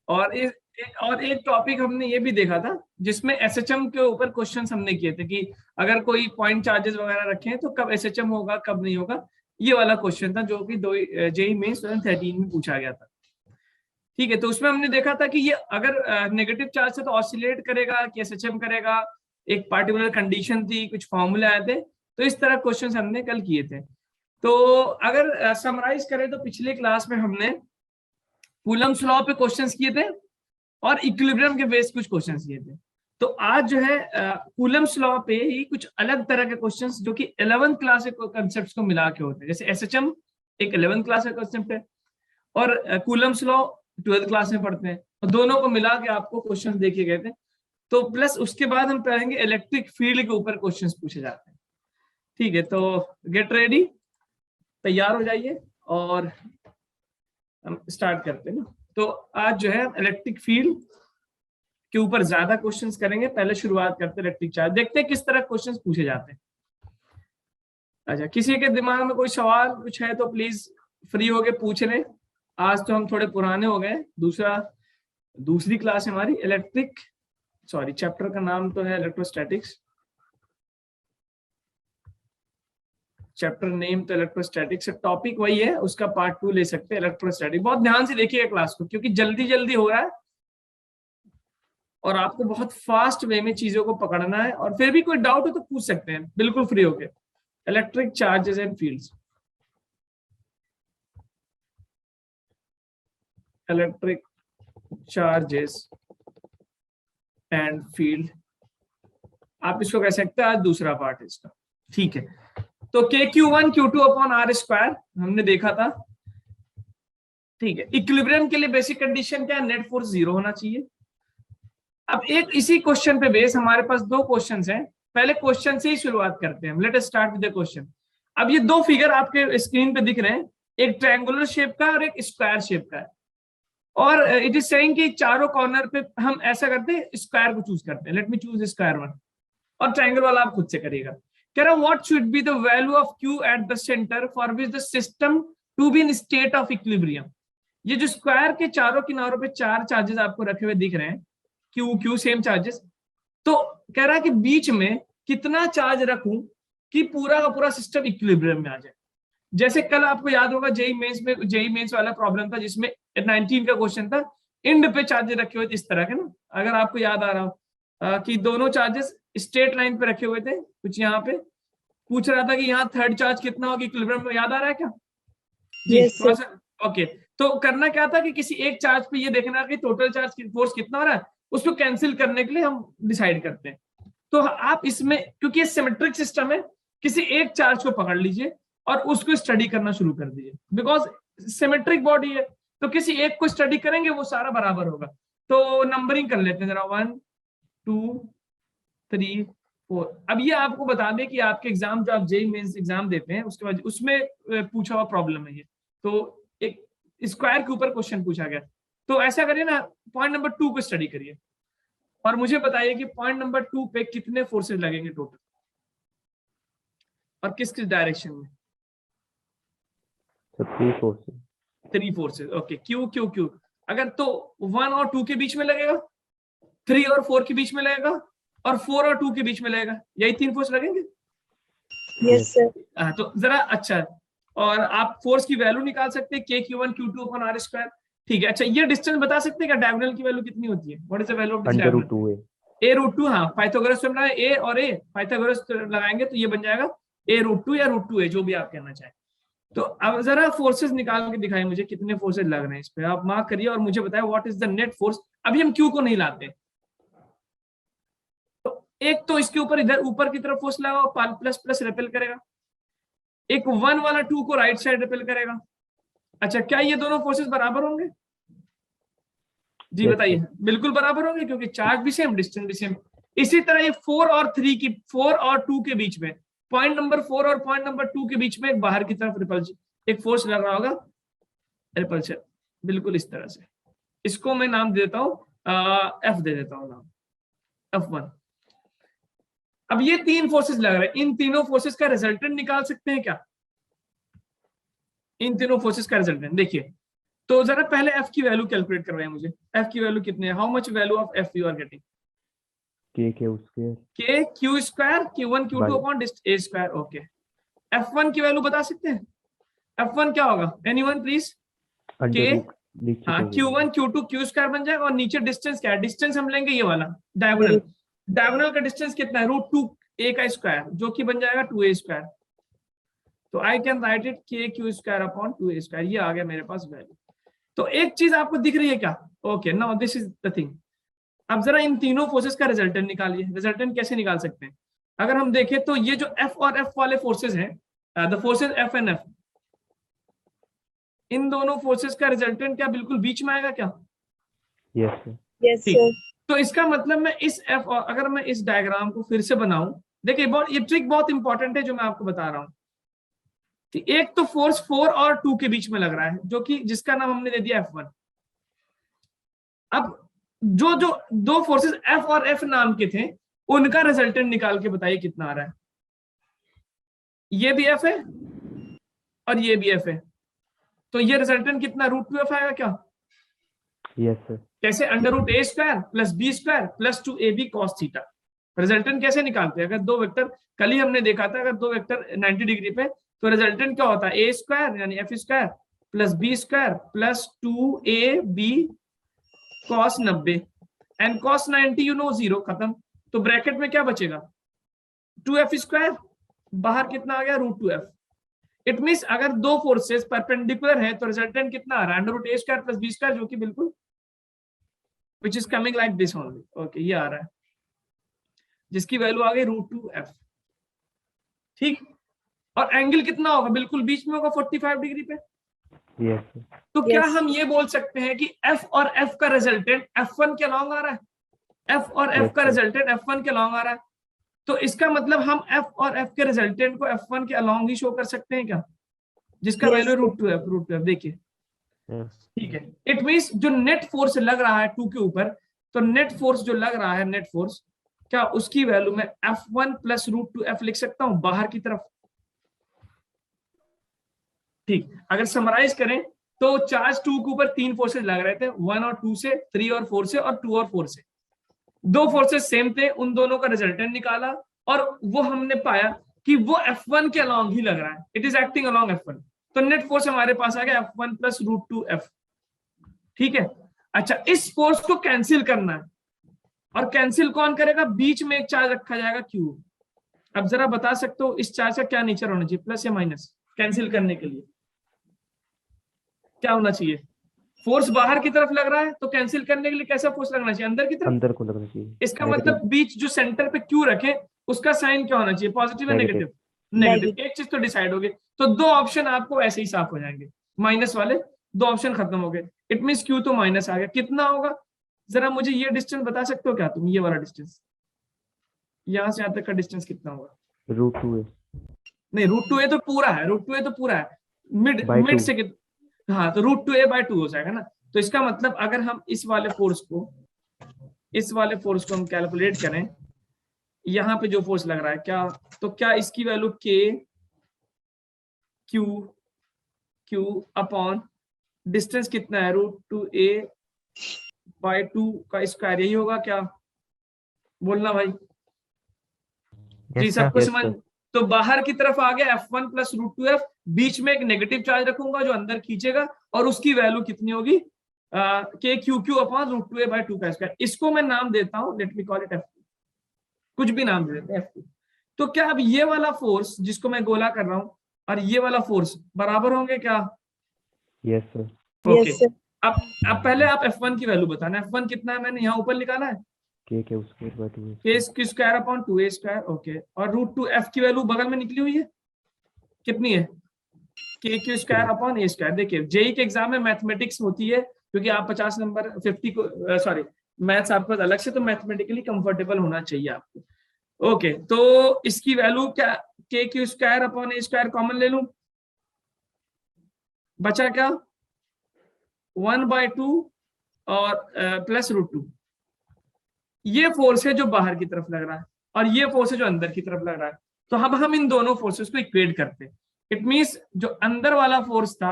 और एक टॉपिक हमने ये भी देखा था जिसमेम एसएचएम के ऊपर क्वेश्चंस हमने किए थे कि अगर कोई पॉइंट चार्जेस वगैरह रखे हैं तो कब एसएचएम होगा कब नहीं होगा। ये वाला क्वेश्चन था जो कि जेईई मेंस 2013 में पूछा गया था। ठीक है, तो उसमें हमने देखा था कि ये अगर नेगेटिव चार्ज से तो ऑसिलेट करेगा कि एसएचएम करेगा, एक पार्टिकुलर कंडीशन थी, कुछ फॉर्मूले आए थे। तो इस तरह क्वेश्चंस हमने कल किए थे। तो अगर समराइज करें तो पिछले क्लास में हमने कूलम्स लॉ पे क्वेश्चंस किए थे और इक्विलिब्रियम के बेस कुछ क्वेश्चंस किए थे। तो आज जो है कूलम्स लॉ पे ही कुछ अलग तरह के क्वेश्चंस जो कि 11th क्लास के कॉन्सेप्ट्स को मिला के होते हैं। जैसे एसएचएम एक 11th क्लास का कॉन्सेप्ट है और कूलम्स लॉ 12th क्लास में पढ़ते हैं, और दोनों को मिला के आपको क्वेश्चन देखे गए थे। तो प्लस उसके बाद हम पढ़ेंगे इलेक्ट्रिक फील्ड के ऊपर क्वेश्चंस पूछे जाते हैं। ठीक है, तो गेट रेडी, तैयार हो जाइए और हम स्टार्ट करते हैं ना। तो आज जो है इलेक्ट्रिक फील्ड के ऊपर ज्यादा क्वेश्चंस करेंगे। पहले शुरुआत करते हैं इलेक्ट्रिक चार्ज, देखते हैं किस तरह क्वेश्चंस पूछे जाते हैं। अच्छा, किसी के दिमाग में कोई सवाल कुछ है तो प्लीज फ्री होके पूछ लें। आज तो हम थोड़े पुराने हो गए। दूसरी क्लास है हमारी चैप्टर का नाम तो है इलेक्ट्रोस्टैटिक्स, चैप्टर नेम तो इलेक्ट्रोस्टैटिक्स, टॉपिक वही है, उसका पार्ट 2 ले सकते हैं इलेक्ट्रोस्टैटिक। बहुत ध्यान से देखिएगा क्लास को क्योंकि जल्दी जल्दी हो रहा है और आपको बहुत फास्ट वे में चीजों को पकड़ना है। और फिर भी कोई डाउट हो तो पूछ सकते हैं बिल्कुल फ्री होके। Electric charges and fields, electric charges and field, आप इसको कह सकते हैं आज दूसरा पार्ट है इसका। ठीक है, तो KQ1 Q2 upon R square हमने देखा था। ठीक है, इक्विलिब्रियम के लिए बेसिक कंडीशन क्या है, नेट फोर्स 0 होना चाहिए। अब एक इसी क्वेश्चन पे बेस हमारे पास दो क्वेश्चंस हैं। पहले क्वेश्चन से ही शुरुआत करते हैं। Let us start with the question. अब ये दो फिगर आपके स्क्रीन पे दिख रहे हैं, एक ट्रायंगुलर शेप का और एक स्क्वायर शेप का है। और इट इज सेइंग कि चारों कॉर्नर पे हम ऐसा करते हैं, स्क्वायर को चूज करते हैं। Let me choose square one, और ट्रायंगल वाला आप खुद से करिएगा। कह रहा what should be the value of Q at the centre for which the system to be in state of equilibrium. ये जो स्क्वायर के चारों किनारों पे चार चार्जेस आपको रखे हुए दिख रहे हैं, Q सेम चार्जेस, तो कह रहा है कि बीच में कितना चार्ज रखूं कि पूरा का पूरा सिस्टम इक्विलिब्रियम में आ जाए। जैसे कल आपको याद होगा जेईई मेंस वाला प्रॉब्लम था जिसमें 19 का क्वेश्चन था, इंड पे चार्जेस रखे हुए थे इस तरह के ना, अगर आपको याद आ रहा हो कि दोनों चार्जेस स्ट्रेट लाइन पे रखे हुए थे। कुछ यहाँ पे पूछ रहा था कि यहाँ थर्ड चार्ज कितना होगा इक्विलिब्रियम में, याद आ रहा है क्या जी? थोड़ा सा ओके। तो करना क्या था कि किसी एक चार्ज पे ये देखना कि टोटल चार्ज फोर्स कितना हो रहा है, उसको कैंसिल करने के लिए हम डिसाइड करते हैं। तो आप इसमें, क्योंकि ये सिमेट्रिक सिस्टम है, किसी एक चार्ज को पकड़ लीजिए और उसको स्टडी करना शुरू कर दीजिए। बिकॉज सिमेट्रिक बॉडी है तो किसी एक को स्टडी करेंगे वो सारा बराबर होगा। तो नंबरिंग कर लेते हैं जरा, 1 2 3 4। अब ये आपको बता दें कि आपके एग्जाम जो आप जेईई मेंस एग्जाम देते हैं उसके बाद उसमें पूछा हुआ प्रॉब्लम है ये। तो एक स्क्वायर के ऊपर क्वेश्चन पूछा गया। तो ऐसा करिए ना, पॉइंट नंबर 2 को स्टडी करिए और मुझे बताइए कि पॉइंट नंबर 2 पे कितने फोर्सेस लगेंगे टोटल और किस किस डायरेक्शन में। 3 फोर्सेस। ओके, क्यू अगर तो 1 और 2 के बीच में लगेगा, 3 और 4 के बीच में लगेगा, और 4 और 2 के बीच में लगेगा। यही 3 फोर्स लगेंगे। Yes sir. तो जरा अच्छा, और आप फोर्स की वैल्यू निकाल सकते हैं KQ1 Q2 upon R square. ठीक है, अच्छा ये डिस्टेंस बता सकते हैं क्या, डायगोनल की वैल्यू कितनी होती है? What is the value of this diagonal? A√2। हाँ, पाइथागोरस से बनाया A और A, पाइथागोरस लगाएंगे तो ये बन जाएगा A√2 या √2A, जो भी आप कहना चाहें। तो अब जरा फोर्सेस निकाल के दिखाएं मुझे कितने फोर्सेस लग रहे हैं इस पे, आप मार्क करिए और मुझे बताएं what is the net force. अभी हम Q को नहीं लाते, तो एक तो इसके ऊपर इधर ऊपर की तरफ फोर्स लगाओ, प्लस प्लस रिपेल करेगा। एक 1 वाला 2 को राइट साइड रिपेल करेगा। अच्छा, क्या ये दोनों फोर्सेस बराबर होंगे? जी बताइए। बिल्कुल बराबर होंगे क्योंकि चार्ज भी सेम, डिस्टेंस भी सेम। इसी तरह ये 4 और 2 के बीच में, पॉइंट नंबर 4 और पॉइंट नंबर 2 के बीच में एक बाहर की तरफ रिपल्शन, एक फोर्स लग रहा होगा, रिपल्शन, बिल्कुल इस तरह से। इसको मैं नाम देता हूं F दे देता हूं नाम, F1। अब ये 3 फोर्सेस लग रहे हैं, इन तीनों फोर्सेस का रिजल्टेंट निकाल सकते हैं क्या? इन तीनों फोर्सेस का रिजल्टेंट देखिए, तो जरा पहले एफ की वैल्यू कैलकुलेट करवाइए मुझे। एफ की वैल्यू कितनी है? How much value of F you are getting? K square K Q square Q1 Q2 By- upon A square. Okay, F1 की वैल्यू बता सकते हैं? F1 क्या होगा? Anyone please? के, अंडर रूट नीचे हाँ, को Q1 Q2 क्यू स्क्वायर बन जाएगा, और नीचे डिस्टेंस क्या है? डिस्टेंस हम लेंगे ये वाला डायगोनल। डायगोनल का डिस्टेंस कितना है? √2a का स्क्वायर, जो कि बन जाएगा 2a स्क्वायर। तो आई कैन राइट इट के Q square upon 2a square. ये आ गया मेरे पास वैल्यू। तो एक चीज आपको दिख रही है क्या? Okay, now this is the thing. अब जरा इन तीनों फोर्सेस का रिजल्टेंट निकालिए। रिजल्टेंट कैसे निकाल सकते हैं? अगर हम देखें तो ये जो F और F वाले फोर्सेस हैं, the forces F and F, इन दोनों फोर्सेस का रिजल्टेंट क्या बिल्कुल बीच में आएगा क्या? यस सर Yes, ठीक। sir. तो इसका मतलब मैं इस F और अगर मैं इस डायग्राम को फिर से बनाऊं, देखिए बहुत ये ट्रिक बहुत इंपॉर्टेंट है जो मैं आपको बता रहा हूं कि एक तो फोर्स 4 और 2 के बीच में लग रहा है, जो कि जिसका नाम हमने दे दिया F1। अब जो जो दो फोर्सेस F और F नाम के थे, उनका रिजल्टेंट निकाल के बताइए कितना आ रहा है। ये भी F है और ये भी F है, तो ये रिजल्टेंट कितना? √2f आएगा क्या? यस सर कैसे? √a square plus b square plus 2ab cos theta. Resultant कैसे निकालते हैं? अगर दो वेक्टर, कल ही हमने देखा था, अगर दो वेक्टर 90 डिग्री पे, तो रिजल्टेंट क्या होता है? a स्क्वायर यानी f square plus b square plus 2ab cos 90 and cos 90 you know 0, खत्म। तो ब्रैकेट में क्या बचेगा? 2f स्क्वायर, बाहर कितना आ गया? √2f। इट मींस अगर दो फोर्सेस परपेंडिकुलर है तो रिजल्टेंट कितना आ रहा है? √a square plus b square, जो कि बिल्कुल which is coming like this only. Okay, ये आ रहा है, जिसकी वैल्यू आ गई √2f। ठीक, और एंगल कितना होगा? बिल्कुल बीच में होगा 45 डिग्री पे। यस सर तो क्या Yes. हम ये बोल सकते हैं कि F और F का रिजल्टेंट F1 के अलॉन्ग आ रहा है? F और F Yes, का sir. रिजल्टेंट F1 के अलॉन्ग आ रहा है, तो इसका मतलब हम F और F के रिजल्टेंट को F1 के अलॉन्ग ही शो कर सकते हैं क्या? जिसका Yes, वैल्यू sir. √2f। देखिए, यस ठीक है। इट मींस जो नेट फोर्स लग रहा है 2 के ऊपर, तो नेट फोर्स जो लग रहा है, नेट फोर्स, क्या उसकी वैल्यू मैं F1 प्लस √2f लिख सकता हूं बाहर की तरफ? ठीक, अगर समराइज करें तो चार्ज 2 के ऊपर 3 फोर्सेस लग रहे थे, 1 और 2 से, 3 और 4 से, और 2 और 4 से। दो फोर्सेस सेम थे, उन दोनों का रिजल्टेंट निकाला, और वो हमने पाया कि वो F1 के अलॉन्ग ही लग रहा है, it is acting along F1। तो नेट फोर्स हमारे पास आ गया F1 प्लस √2f। ठीक है। अच्छा, इस फोर्स को कैंसिल करना है, और कैंसिल कौन करेगा? बीच में एक चार्ज रखा जाएगा Q। अब जरा बता सकते हो इस चार्ज का क्या नेचर होना चाहिए, प्लस या माइनस? कैंसिल करने के लिए क्या होना चाहिए? फोर्स बाहर की तरफ लग रहा है, तो कैंसिल करने के लिए कैसा फोर्स लगना चाहिए? अंदर की तरफ। अंदर को लगना चाहिए। इसका Negative. मतलब बीच जो सेंटर पे Q रखे, उसका साइन क्या होना चाहिए? पॉजिटिव या Negative. नेगेटिव? नेगेटिव। एक चीज तो डिसाइड हो गई, तो दो ऑप्शन आपको ऐसे ही साफ हो जाएंगे, माइनस वाले दो ऑप्शन खत्म हो गए। इट मींस Q तो माइनस आ गया। कितना होगा? जरा मुझे ये डिस्टेंस बता सकते हो क्या तुम? ये वाला डिस्टेंस, यहां से यहां तक का डिस्टेंस कितना होगा? √2a नहीं, √2a तो पूरा है, √2a तो पूरा है, मिड By मिड 2. से हाँ, तो √2a/2 हो जाएगा ना। तो इसका मतलब अगर हम इस वाले फोर्स को हम कैलकुलेट करें, यहाँ पे जो फोर्स लग रहा है क्या, तो क्या इसकी वैल्यू Q अपॉन डिस्टेंस कितना है? √2a/2 का स्क्वायर, यही होगा क्या? बोलना भाई जी, सबको Yes, समझ? sir. तो बाहर की तरफ आ गया F1 प्लस √2f, बीच में एक नेगेटिव चार्ज रखूंगा जो अंदर खींचेगा, और उसकी वैल्यू कितनी होगी? KQQ अपॉन √2a/2 का स्क्वायर। इसको मैं नाम देता हूं, let me call it F2, कुछ भी नाम दे देते हैं F2। तो क्या अब ये वाला फोर्स जिसको मैं गोला कर रहा हूं और ये वाला फोर्स बराबर होंगे क्या? Yes, sir. Okay. Yes, sir. अब पहले आप F1 की वैल्यू बताना। F1 कितना है? मैंने यहाँ ऊपर निकाला है, K square by 2a k square upon 2a square. Okay, और √2f की वैल्यू बगल में निकली हुई है, कितनी है? KQ square upon a square. देखिए, जेई के एग्जाम में मैथमेटिक्स होती है, क्योंकि आप 50 नंबर 50 को सॉरी मैथ्स आपके पास अलग से, तो मैथमेटिकली कंफर्टेबल होना चाहिए आपको। ओके, तो इसकी वैल्यू क्या? KQ square upon a square common ले लूं, बचा क्या? 1/2 और प्लस √2। ये फोर्स है जो बाहर की तरफ लग रहा है, और ये फोर्स है जो अंदर की तरफ लग रहा है। तो अब हम इन दोनों फोर्सेस को इक्वेट करते हैं। इट मींस जो अंदर वाला फोर्स था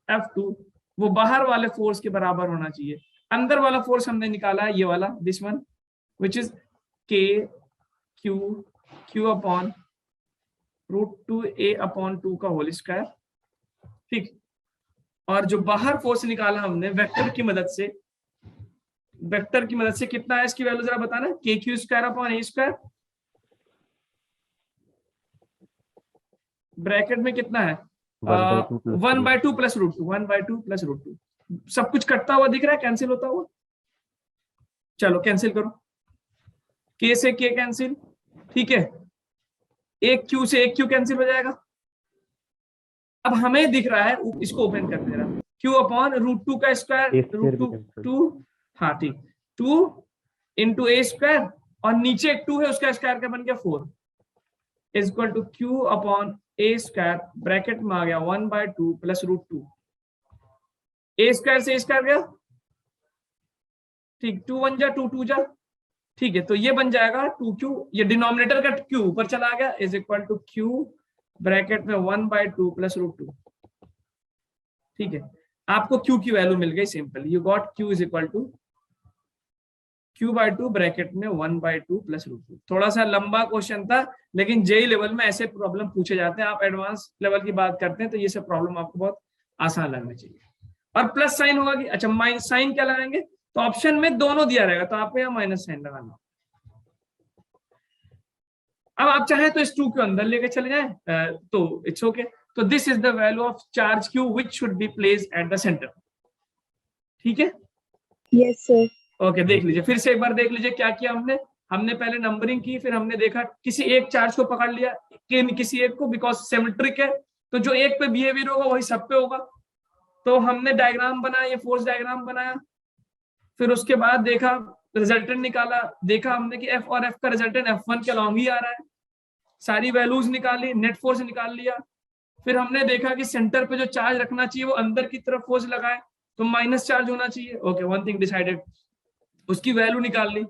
F2, वो बाहर वाले फोर्स के बराबर होना चाहिए। अंदर वाला फोर्स हमने निकाला है ये वाला, दिस वन, विच इज के क्यू अपॉन √2a/2 का होल स्क्वायर, ठीक। और जो बाहर फोर्स निकाला हमने वेक्टर की मदद से, कितना है इसकी वैल्यू जरा बताना, KQ²/A², ब्रैकेट में कितना है 1/2 प्लस √2, सब कुछ कटता हुआ दिख रहा है, कैंसिल होता हुआ, चलो कैंसिल करो, K से K कैंसिल, ठीक है, एक Q से एक Q कैंसिल हो जाएगा। अब हमें दिख रहा है, इसको ओपन कर दे रहा, Q अपॉन √2 का स्क्वायर, √2, हाँ ठीक, 2 इंटू A² और नीचे एक 2 है उसका स्क्वायर का बन गया 4 is equal to Q upon A², bracket में आ गया 1/2 प्लस √2, A² से A² गया, ठीक, 2 1 जा 2 2 जा, ठीक है, तो ये बन जाएगा 2Q, ये डिनोमिनेटर का Q ऊपर चला गया, is equal to Q bracket में 1/2 प्लस √2, ठीक है, आपको Q की वैल्यू मिल गई, simple, you got Q is equal to Q/2 bracket में 1/2 प्लस √2। थोड़ा सा लंबा क्वेश्चन था, लेकिन जेई लेवल में ऐसे प्रॉब्लम पूछे जाते हैं, आप एडवांस लेवल की बात करते हैं तो ये सब प्रॉब्लम आपको बहुत आसान लगना चाहिए। और प्लस साइन होगा कि अच्छा माइनस साइन क्या लगाएंगे, तो ऑप्शन में दोनों दिया रहेगा तो आपको यहाँ माइनस साइन लगाना। अब आप चाहे तो इस 2 के अंदर लेके चले जाए तो इट्स ओके। तो this is the value of charge Q which should be placed at the centre, ठीक है, यस सर। ओके, देख लीजिए, फिर से एक बार देख लीजिए क्या किया हमने पहले नंबरिंग की, फिर हमने देखा किसी एक चार्ज को पकड़ लिया, किसी एक को, बिकॉज सिमेट्रिक है तो जो एक पे बिहेवियर होगा वही सब पे होगा, तो हमने डायग्राम बनाया, ये फोर्स डायग्राम बनाया, फिर उसके बाद देखा रिजल्टेंट निकाला, देखा हमने कि F और F का रिजल्टेंट F1 के अलॉन्ग ही आ रहा है, सारी वैल्यूज निकाली, नेट फोर्स निकाल लिया, फिर हमने देखा कि सेंटर पे जो चार्ज रखना चाहिए वो अंदर की तरफ फोर्स लगाए तो माइनस चार्ज होना चाहिए, ओके, वन थिंग डिसाइडेड, उसकी वैल्यू निकाल ली,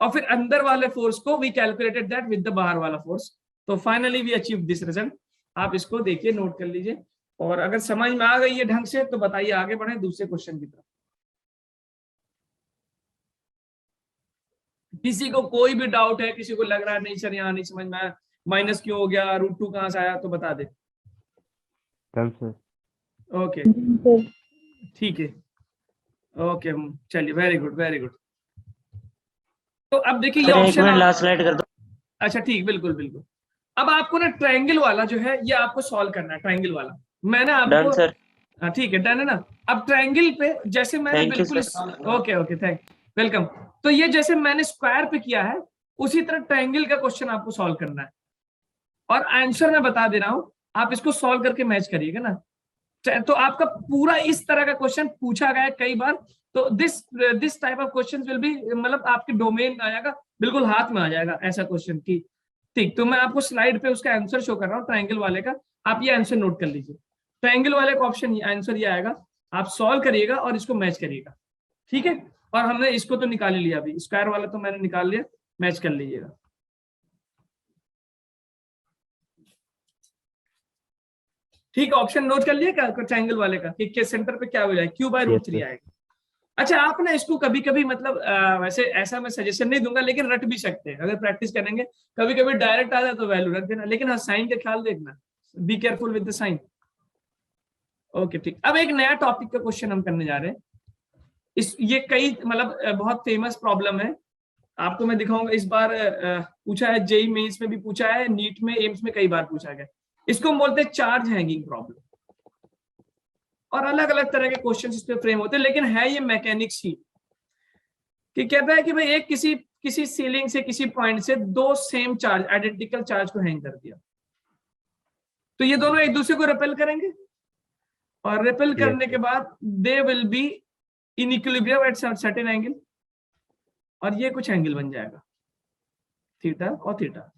और फिर अंदर वाले फोर्स को we calculated that with the बाहर वाला फोर्स, तो finally we achieve this result. आप इसको देखिए, नोट कर लीजिए, और अगर समझ में आ गई है ढंग से तो बताइए, आगे बढ़े दूसरे क्वेश्चन की तरफ। किसी को कोई भी डाउट है, किसी को लग रहा है नहीं सर यहाँ नहीं समझ में आया, माइनस क्यों हो गया, √2 कहाँ से आया, तो बता दे। ओके ठीक है, ओके, चलिए, वेरी गुड वेरी गुड। तो अब देखिए ये ऑप्शन, लास्ट स्लाइड कर दो। अच्छा ठीक, बिल्कुल बिल्कुल। अब आपको ना ट्रायंगल वाला जो है ये आपको सॉल्व करना है, ट्रायंगल वाला मैंने आपको, सर, हाँ ठीक है, डन है ना। अब ट्रायंगल पे जैसे मैंने Thank you, बिल्कुल, sir. Okay okay, thank welcome. तो ये जैसे मैंने स्क्वायर पे किया है उसी तरह ट्रायंगल का क्वेश्चन आपको सॉल्व करना है, और आंसर मैं बता दे रहा हूं, आप इसको सॉल्व करके मैच करिएगा ना। तो आपका पूरा इस तरह का क्वेश्चन पूछा गया है कई बार, तो this type of question will be, मतलब आपके डोमेन आ जाएगा, बिल्कुल हाथ में आ जाएगा ऐसा क्वेश्चन की, ठीक। तो मैं आपको स्लाइड पे उसका आंसर शो कर रहा हूँ ट्रायंगल वाले का, आप ये आंसर नोट कर लीजिए। ट्रायंगल वाले का ऑप्शन आंसर ये आएगा, आप सॉल्व करिएगा और इसको मैच करिएगा, ठीक है। और हमने इसको तो निकाल ही लिया, अभी स्क्वायर वाला तो मैंने निकाल लिया, मैच कर लीजिएगा। ठीक, ऑप्शन नोट कर लिया क्या ट्रायंगल वाले का कि सेंटर पे क्या हो जाए, Q/√3 आएगा। अच्छा, आप ना इसको कभी कभी मतलब वैसे ऐसा मैं सजेशन नहीं दूंगा, लेकिन रट भी सकते हैं अगर प्रैक्टिस करेंगे, कभी कभी डायरेक्ट आ जाए तो वैल्यू रख देना, लेकिन हाँ साइन का ख्याल देखना, be careful with the sign. Okay ठीक, अब एक नया टॉपिक का क्वेश्चन हम करने जा रहे हैं। ये कई मतलब बहुत फेमस प्रॉब्लम है, आपको मैं दिखाऊंगा। इस बार पूछा है, जेईई मेंस में भी पूछा है, नीट में, एम्स में कई बार पूछा गया। इसको हम बोलते हैं चार्ज हैंगिंग प्रॉब्लम, और अलग अलग तरह के क्वेश्चन इस पे फ्रेम होते हैं, लेकिन है ये मैकेनिक्स ही, कि कहता है कि भाई एक किसी सीलिंग से, किसी पॉइंट से दो सेम चार्ज, आइडेंटिकल चार्ज को हैंग कर दिया, तो ये दोनों एक दूसरे को रिपेल करेंगे, और रिपेल करने के बाद they will be in equilibrium at certain angle, और ये कुछ एंगल बन जाएगा थीटा और थीटा,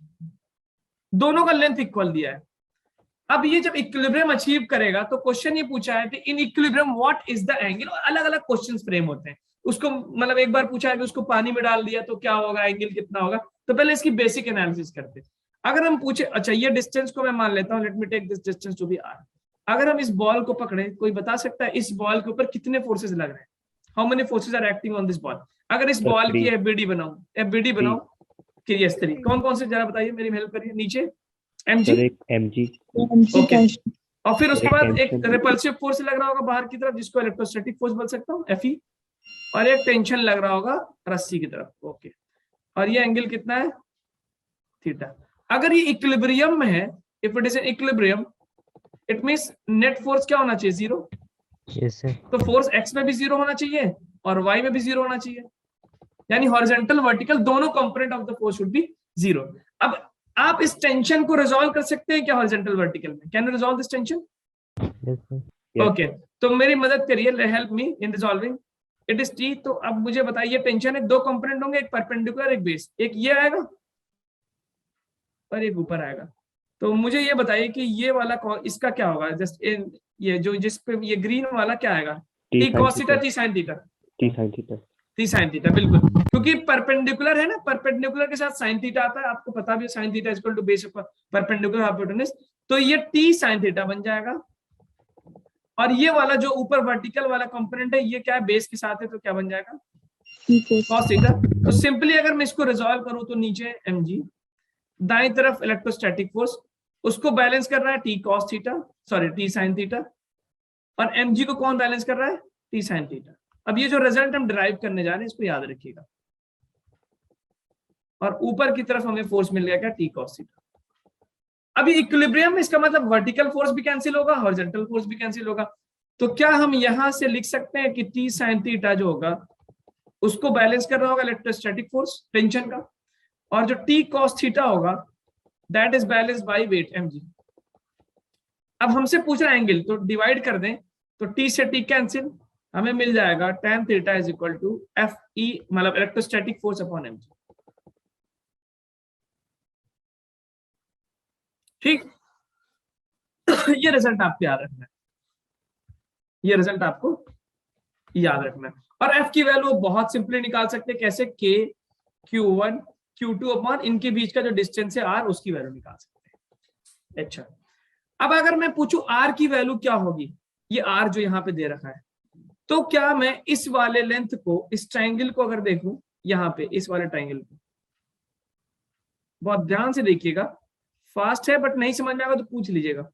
दोनों का लेंथ इक्वल दिया है। अब ये जब इक्विलिब्रियम अचीव करेगा तो क्वेश्चन ये पूछा है कि in equilibrium what is the angle, और अलग अलग क्वेश्चंस फ्रेम होते हैं। उसको मतलब एक बार पूछा है कि उसको पानी में डाल दिया तो क्या होगा, एंगल कितना होगा, तो पहले इसकी बेसिक एनालिसिस करते हैं। अगर हम पूछे, अच्छा ये डिस्टेंस को मैं मान लेता हूं, let me take this distance to be r, अगर हम इस बॉल को पकड़े, कोई बता सकता है इस बॉल के ऊपर कितने फोर्सेस लग रहे हैं? How many forces are acting on this ball? अगर इस Sir, बॉल की three. एफबीडी बनाऊं, एफबीडी बनाऊं कि यस 3, कौन कौन से जरा बताइए, मेरी हेल्प करिए। नीचे एमजी, सर एक mg, ओके, और फिर उसके एक बाद एक tension, रिपल्सिव फोर्स लग रहा होगा बाहर की तरफ, जिसको इलेक्ट्रोस्टैटिक फोर्स बोल सकता हूँ, एफई, और एक टेंशन लग रहा होगा रस्सी की तरफ, ओके। और ये एंगल कितना है? थीटा। अगर ये इक्विलिब्रियम में है, if it is an equilibrium, it means net force क्या होना चाहिए? जीरो। yes sir, तो फोर्स एक्स में भी जीरो होना चाहिए और वाई में भी जीरो होना चाहिए, यानी हॉरिजॉन्टल वर्टिकल दोनों component of the force should be zero. अब आप इस टेंशन को रिजॉल्व कर सकते हैं क्या हॉरिजॉन्टल वर्टिकल में? Can you resolve this tension? yes sir, yes, okay, तो मेरी मदद करिए, help me in resolving. It is T. तो अब मुझे बताइए, टेंशन है, दो कंपोनेंट होंगे, एक परपेंडिकुलर एक बेस, एक ये आएगा और एक ऊपर आएगा। तो मुझे ये बताइए कि ये वाला इसका क्या होगा? जस्ट ये जो जिस पे ये ग्रीन वाला क्या आएगा? T T sin cos theta, theta, T sine theta, T sin theta, T sine theta, बिल्कुल, क्योंकि परपेंडिकुलर है ना, परपेंडिकुलर के साथ साइन थीटा आता है, आपको पता भी है, sine theta equal to base of perpendicular hypotenuse. तो ये टी साइन थीटा बन जाएगा, और ये वाला जो ऊपर वर्टिकल वाला कंपोनेंट है, ये क्या है? बेस के साथ है, तो क्या बन जाएगा? Cos theta. तो सिंपली अगर मैं इसको रिजॉल्व करूं तो नीचे mg, दाएं तरफ इलेक्ट्रोस्टैटिक फोर्स, उसको बैलेंस कर रहा है T cos theta, sorry T sine theta, और mg को कौन बैलेंस कर रहा है? T sine theta. अब ये जो रिजल्ट हम डिराइव करने जा रहे हैं, इसको याद रखिएगा, और ऊपर की तरफ हमें फोर्स मिल गया क्या? T cos theta. अभी इक्विलिब्रियम में इसका मतलब वर्टिकल फोर्स भी कैंसिल होगा, हॉरिजॉन्टल फोर्स भी कैंसिल होगा। तो क्या हम यहां से लिख सकते हैं कि टी साइन थीटा जो होगा उसको बैलेंस कर रहा होगा इलेक्ट्रोस्टैटिक फोर्स, टेंशन का, और जो टी कॉस थीटा होगा that is balanced by weight mg। अब हमसे पूछ रहा है एंगल, तो डिवाइड कर दें, तो टी से टी कैंसिल, हमें मिल जाएगा tan theta is equal to F E, मतलब इलेक्ट्रोस्टैटिक फोर्स अपॉन mg। ठीक, ये रिजल्ट आपको याद रखना है, ये रिजल्ट आपको याद रखना है। और f की वैल्यू बहुत सिंपली निकाल सकते हैं, कैसे? k q1 q2 अपॉन इनके बीच का जो डिस्टेंस है r, उसकी वैल्यू निकाल सकते हैं। अच्छा, अब अगर मैं पूछूं r की वैल्यू क्या होगी, ये r जो यहाँ पे दे रखा है, तो क्या मैं इस वाले लेंथ को, इस ट्रायंगल को अगर देखूं, यहाँ पे इस वाले ट्रायंगल को, बहुत ध्यान से देखिएगा, फास्ट है बट नहीं समझ में आएगा तो पूछ लीजिएगा।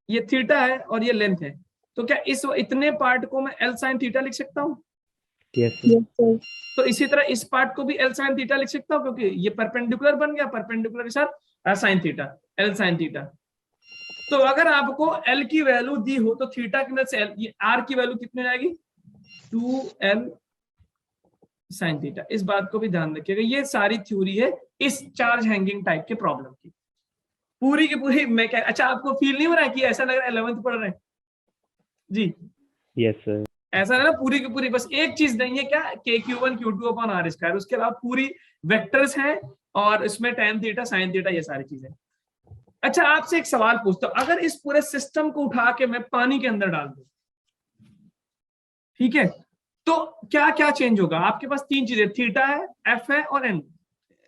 ये थीटा है और ये लेंथ है, तो क्या इस इतने पार्ट को मैं एल साइन थीटा लिख सकता हूँ? yes sir, तो इसी तरह इस पार्ट को भी एल साइन थीटा लिख सकता हूँ, क्योंकि ये परपेंडिकुलर बन गया, परपेंडिकुलर के साथ sine theta, L sine theta. तो अगर आपको एल की वैल्यू दी हो तो थीटा की मदद से ये आर की वैल्यू कितनी जाएगी? 2l sine theta. इस बात को भी ध्यान रखिएगा, ये सारी थ्योरी है इस चार्ज हैंगिंग टाइप के प्रॉब्लम की, पूरी की पूरी। मैं क्या, अच्छा आपको फील नहीं हो रहा है कि ऐसा लग रहा है 11th पढ़ रहे हैं जी? yes sir, ऐसा है ना, पूरी की पूरी, बस एक चीज नहीं है, क्या? के Q1 Q2 upon R square, उसके अलावा पूरी वेक्टर्स हैं, और इसमें tan थीटा साइन थीटा ये सारी चीजें। अच्छा, आपसे एक सवाल पूछता हूं, अगर इस पूरे सिस्टम को उठा के मैं पानी के अंदर डाल दूं, ठीक है, तो क्या क्या चेंज होगा? आपके पास तीन चीजें, थीटा है, एफ है और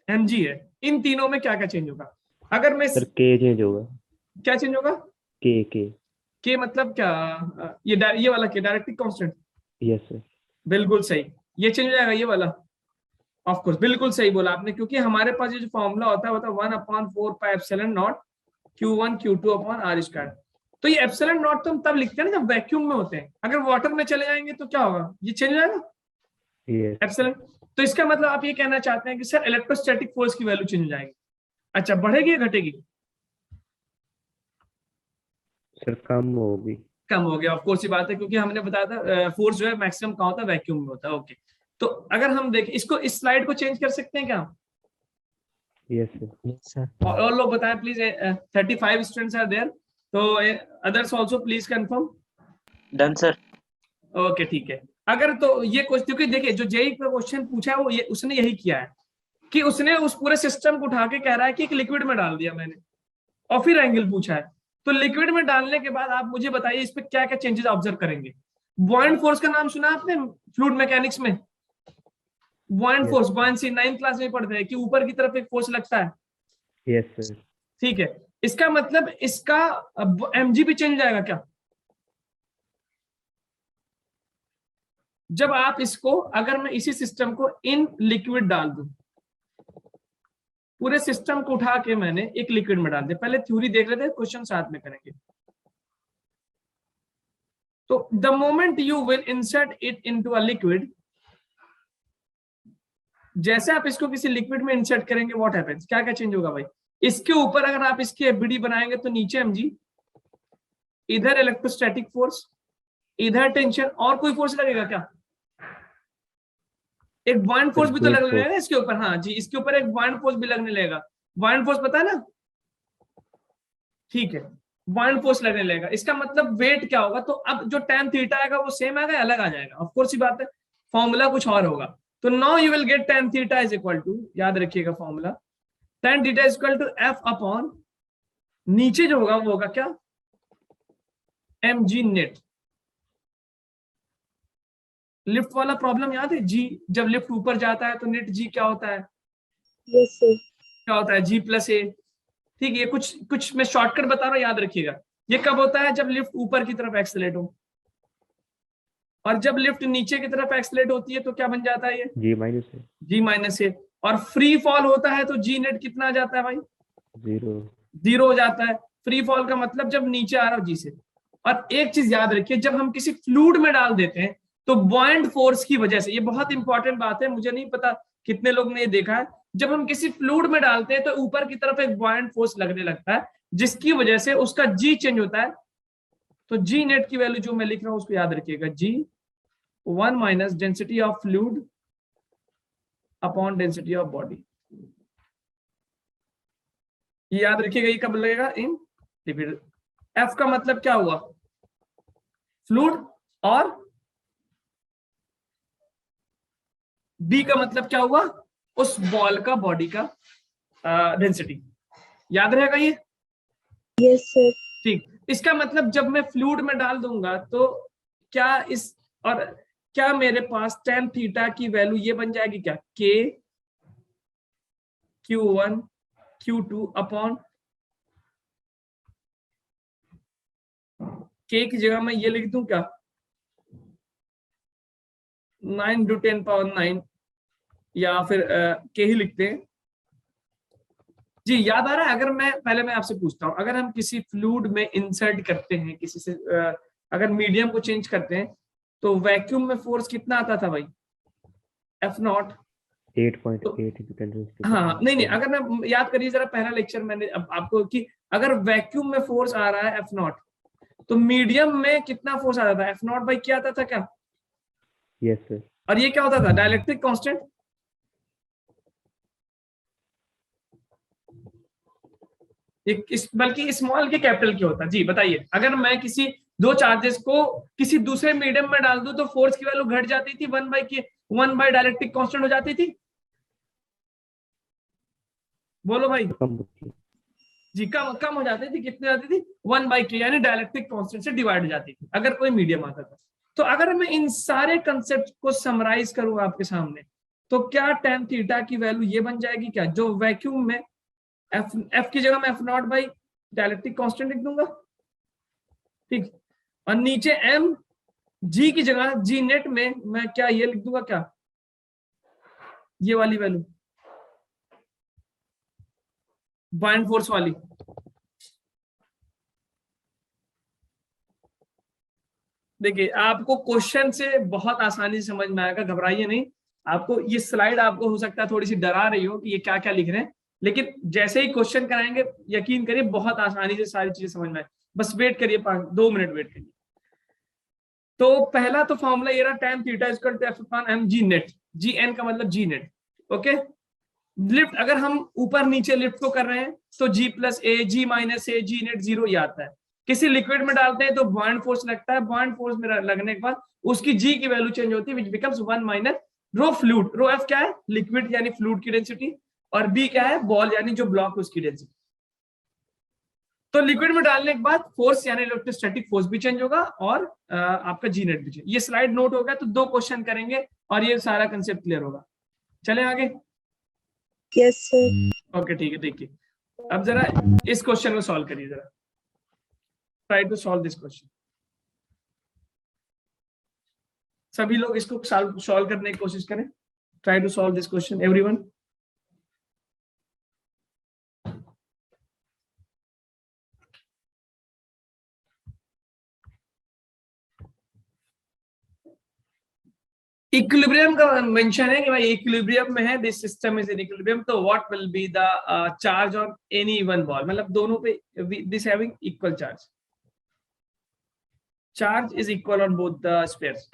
mg है, इन तीनों में क्या क्या चेंज होगा? अगर मैं sir k change होगा, क्या चेंज होगा? k, के मतलब क्या? ये वाला के, डायरेक्टिक कांस्टेंट, yes sir, बिल्कुल सही, ये चेंज हो जाएगा ये वाला, ऑफ कोर्स, बिल्कुल सही बोला आपने, क्योंकि हमारे पास ये जो फॉर्मूला होता है वो होता है 1/4 πε0 Q1 Q2 upon R square. तो ये एप्सिलॉन नॉट तो हम तब लिखते हैं ना जब वैक्यूम में होते हैं, अगर वाटर में चले जाएंगे तो क्या होगा? ये चेंज हो जाएगा yes, एप्सिलॉन। तो इसका मतलब आप ये कहना चाहते हैं कि सर इलेक्ट्रोस्टैटिक फोर्स की वैल्यू चेंज हो जाएगी। अच्छा, बढ़ेगी या घटेगी? sir कम होगी, कम हो गया, ऑफ कोर्स ये बात है, क्योंकि हमने बताया था फोर्स जो है मैक्सिमम कहाँ होता है? वैक्यूम में होता है। ओके, तो अगर हम देखें इसको, इस स्लाइड को चेंज कर सकते हैं क्या? yes sir, और लोग बताएं प्लीज, 35 स्टूडेंट्स आर देयर, तो others also please confirm. Done sir. Okay, ठीक है। अगर तो ये क्वेश्चन, क्योंकि देखिए जो जेई का क्वेश्चन पूछा है वो ये उसने यही किया है कि उसने उस पूरे सिस्टम को उठा के कह रहा है कि एक लिक्विड में डाल दिया मैंने, और फिर एंगल पूछा है। तो लिक्विड में डालने के बाद आप मुझे बताइए इस पे क्या क्या चेंजेस ऑब्जर्व करेंगे। बॉयंट फोर्स का नाम सुना आपने फ्लूइड मैकेनिक्स में? Buoyant force, buoyancy 9th class में पढ़ते हैं कि ऊपर की तरफ एक फोर्स लगता है, yes sir, ठीक है। इसका मतलब इसका mg भी चेंज हो जाएगा क्या? जब आप इसको, अगर मैं इसी सिस्टम को इन लिक्विड डाल दूं, पूरे सिस्टम को उठा के मैंने एक लिक्विड में डाल दिया, पहले थ्योरी देख लेते हैं, क्वेश्चन साथ में करेंगे। तो the moment you will insert it into a liquid, जैसे आप इसको किसी लिक्विड में इंसर्ट करेंगे, व्हाट हैपेंस, क्या क्या चेंज होगा भाई? इसके ऊपर अगर आप इसकी एफबीडी बनाएंगे तो नीचे mg, इधर इलेक्ट्रोस्टैटिक फोर्स, इधर टेंशन, और कोई फोर्स लगेगा क्या? एक बॉन्ड फोर्स भी तो लगने लगेगा इसके ऊपर। हाँ जी, इसके ऊपर एक बॉन्ड फोर्स भी लगने लगेगा। बॉन्ड फोर्स पता है ना? ठीक है, बॉन्ड फोर्स लगने लगेगा। इसका मतलब वेट क्या होगा? तो अब जो tan थीटा आएगा वो सेम आएगा, अलग आ जाएगा? ऑफ कोर्स ही बात है, फॉर्मूला कुछ और होगा। तो now you will get tan theta is equal to, याद रखिएगा formula, tan theta is equal to f upon, नीचे जो होगा वो होगा क्या? mg net. लिफ्ट वाला प्रॉब्लम याद है? जी, जब लिफ्ट ऊपर जाता है तो नेट जी क्या होता है? Yes, sir. क्या होता है? जी प्लस ए। ठीक है, ये कुछ मैं शॉर्टकट बता रहा हूं, याद रखिएगा। ये कब होता है? जब लिफ्ट ऊपर की तरफ एक्सेलरेट हो, और जब लिफ्ट नीचे की तरफ एक्सेलरेट होती है तो क्या बन जाता है? ये जी माइनस है, जी माइनस ए। और फ्री फॉल होता है तो जी नेट कितना आ जाता है भाई? 0 हो जाता है। फ्री फॉल का मतलब जब नीचे आ रहा हो जी से। और एक चीज याद रखिए, जब हम किसी फ्लूइड में डाल देते हैं तो बॉयंट फोर्स की वजह से, ये बहुत इंपॉर्टेंट बात है, मुझे नहीं पता कितने लोग ने ये देखा है, जब हम किसी फ्लूइड में डालते हैं तो ऊपर की तरफ एक बॉयंट फोर्स लगने लगता है, जिसकी वजह से उसका जी चेंज होता है। तो जी नेट की वैल्यू जो मैं लिख रहा हूं उसको याद रखिएगा, जी 1 minus density of fluid upon density of body. ये याद रखिएगा, ये कब लगेगा? In liquid. एफ का मतलब क्या हुआ? फ्लूइड। और बी का मतलब क्या हुआ? उस बॉल का बॉडी का डेंसिटी। याद रहेगा ये? Yes, sir. ठीक। इसका मतलब जब मैं फ्लूइड में डाल दूंगा तो क्या इस, और क्या मेरे पास tan थीटा की वैल्यू ये बन जाएगी क्या? k q1 q2 upon, k की जगह मैं ये लिख दूं क्या? 9 to 10 पावर 9, या फिर k ही लिखते हैं। जी याद आ रहा है? अगर मैं आपसे पूछता हूं, अगर हम किसी फ्लूइड में इंसर्ट करते हैं किसी से, अगर मीडियम को चेंज करते हैं तो वैक्यूम में फोर्स कितना आता था भाई? F0। 8.8 हाँ नहीं, अगर मैं, याद करिए जरा, पहला लेक्चर मैंने आपको, कि अगर वैक्यूम में फोर्स आ रहा है F0, तो मीडियम में कितना फोर्स आता था? F0 बाई क्या आता था क्या? Yes sir. और ये क्या होता था? Dielectric constant. बल्कि स्मॉल के कैपिटल के होता। जी बताइए, अगर मैं किसी दो चार्जेस को किसी दूसरे मीडियम में डाल दूं तो फोर्स की वैल्यू घट जाती थी, 1 बाई डाइलेक्ट्रिक कांस्टेंट हो जाती थी। बोलो भाई। जी कम हो जाती थी। कितनी जाती थी? 1/k, यानी डाइलेक्ट्रिक कांस्टेंट से डिवाइड हो जाती थी अगर कोई मीडियम आता था। तो अगर मैं इन सारे कंसेप्ट को समराइज करूं आपके सामने, तो क्या tan थीटा की वैल्यू ये बन जाएगी क्या? जो वैक्यूम में F की जगह मैं F0 बाई डाइलेक्ट्रिक कांस्टेंट लिख दूंगा, ठीक। और नीचे m, g की जगह g नेट में मैं क्या ये लिख दूंगा क्या? ये वाली वैल्यू, बॉयंट फोर्स वाली। देखिए, आपको क्वेश्चन से बहुत आसानी से समझ में आएगा, घबराइए नहीं। आपको ये स्लाइड आपको हो सकता है थोड़ी सी डरा रही हो कि ये क्या क्या लिख रहे हैं, लेकिन जैसे ही क्वेश्चन कराएंगे यकीन करिए बहुत आसानी से सारी चीजें समझ में आए। बस वेट करिए, 2 मिनट वेट करिए। तो पहला तो फॉर्मूला ये रहा, tan theta equal to F upon m g net. G N का मतलब जी नेट, ओके। लिफ्ट अगर हम ऊपर नीचे लिफ्ट को कर रहे हैं तो g प्लस ए, g माइनस ए, जी नेट 0 ही आता है। किसी लिक्विड में डालते हैं तो बॉयंट फोर्स लगता है, बॉयंट फोर्स में लगने के बाद उसकी g की वैल्यू चेंज होती है, which becomes 1 minus rho fluid. Rho f क्या है? लिक्विड यानी फ्लूइड की डेंसिटी, और b क्या है? बॉल यानी जो ब्लॉक उसकी डेंसिटी। तो लिक्विड में डालने के बाद फोर्स यानी इलेक्ट्रोस्टैटिक फोर्स भी चेंज होगा, और आपका जी नेट भी चेंज। ये स्लाइड नोट होगा तो 2 क्वेश्चन करेंगे और ये सारा कंसेप्ट क्लियर होगा। चलें आगे? Yes, sir. ओके ठीक है। देखिए, अब जरा इस क्वेश्चन को सॉल्व करिए जरा, try to solve this question. सभी लोग इसको सॉल्व करने की कोशिश करें। Try to solve this question everyone. Equilibrium का मेंशन है कि भाई इक्विलिब्रियम में है, this system is in equilibrium, तो what will be the charge on any one ball, मतलब दोनों पे this having equal charge, charge is equal on both the spheres.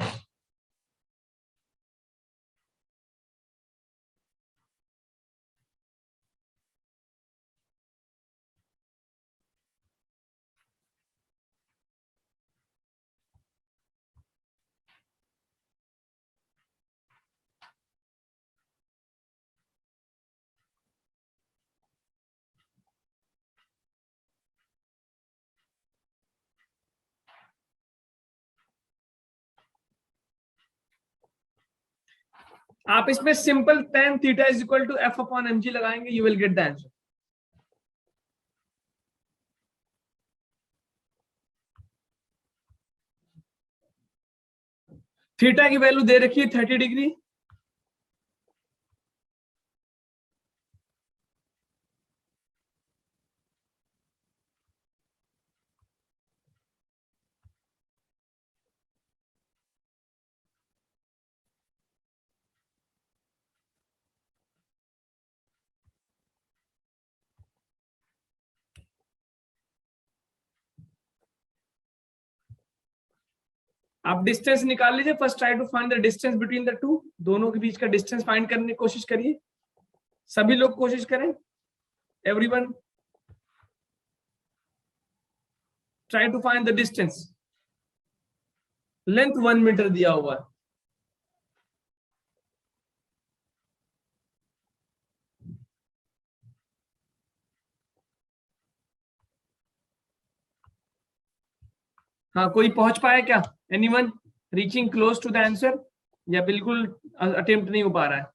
आप इसमें simple tan theta is equal to F upon M G लगाएंगे, you will get the answer. Theta की value दे रखी है 30 डिग्री, आप डिस्टेंस निकाल लीजिए। First try to find the distance between the two, दोनों के बीच का डिस्टेंस फाइंड करने की कोशिश करिए, सभी लोग कोशिश करें, everyone try to find the distance. Length 1 metre दिया हुआ है, हाँ कोई पहुंच पाया क्या, anyone reaching close to the answer, या बिल्कुल अटेम्प्ट नहीं हो पा रहा है?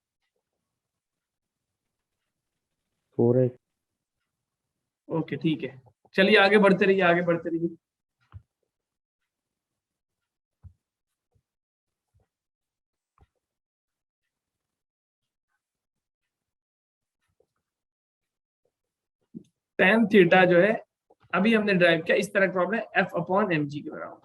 हो रहा है। ओके ठीक है, चलिए आगे बढ़ते रहिए, आगे बढ़ते रहिए। tan थीटा जो है अभी हमने ड्राइव किया, इस तरह का प्रॉब्लम है, एफ अपॉन एम जी के बराबर।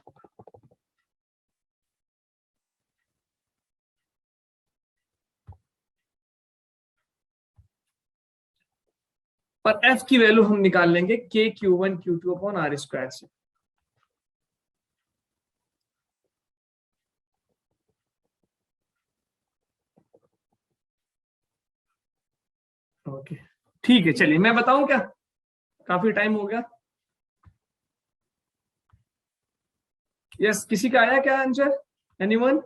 पर एफ की वैल्यू हम निकाल लेंगे K Q one Q two upon R square से। ओके ठीक है, चलिए मैं बताऊं क्या, काफी टाइम हो गया। यस किसी का आया क्या आंसर, एनीवन?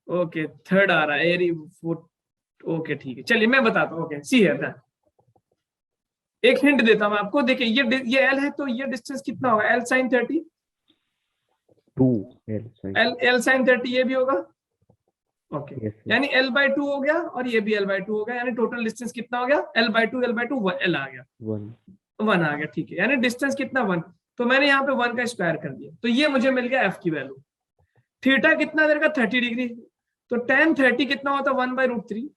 ओके थर्ड आ रहा है एरी फुट। ओके ठीक है, चलिए मैं बताता हूँ। ओके सी है, एक हिंट देता हूं आपको, देखिए ये एल है, तो ये डिस्टेंस कितना होगा, एल साइन 30, 2 एल साइन 30 ये भी होगा। Okay Yes, sir. यानी एल बाई 2 हो गया और ये भी एल बाई 2 हो गया, यानी टोटल डिस्टेंस कितना हो गया, L by two L L आ गया, 1 आ गया, ठीक है, यानी डिस्टेंस कितना 1। तो मैंने यहाँ पे 1 का स्क्वायर कर दिया, तो ये मुझे मिल गया एफ की वैल्यू। थीटा कितना देर का 30 डिग्री, तो tan 30 कितना होता है 1/√3,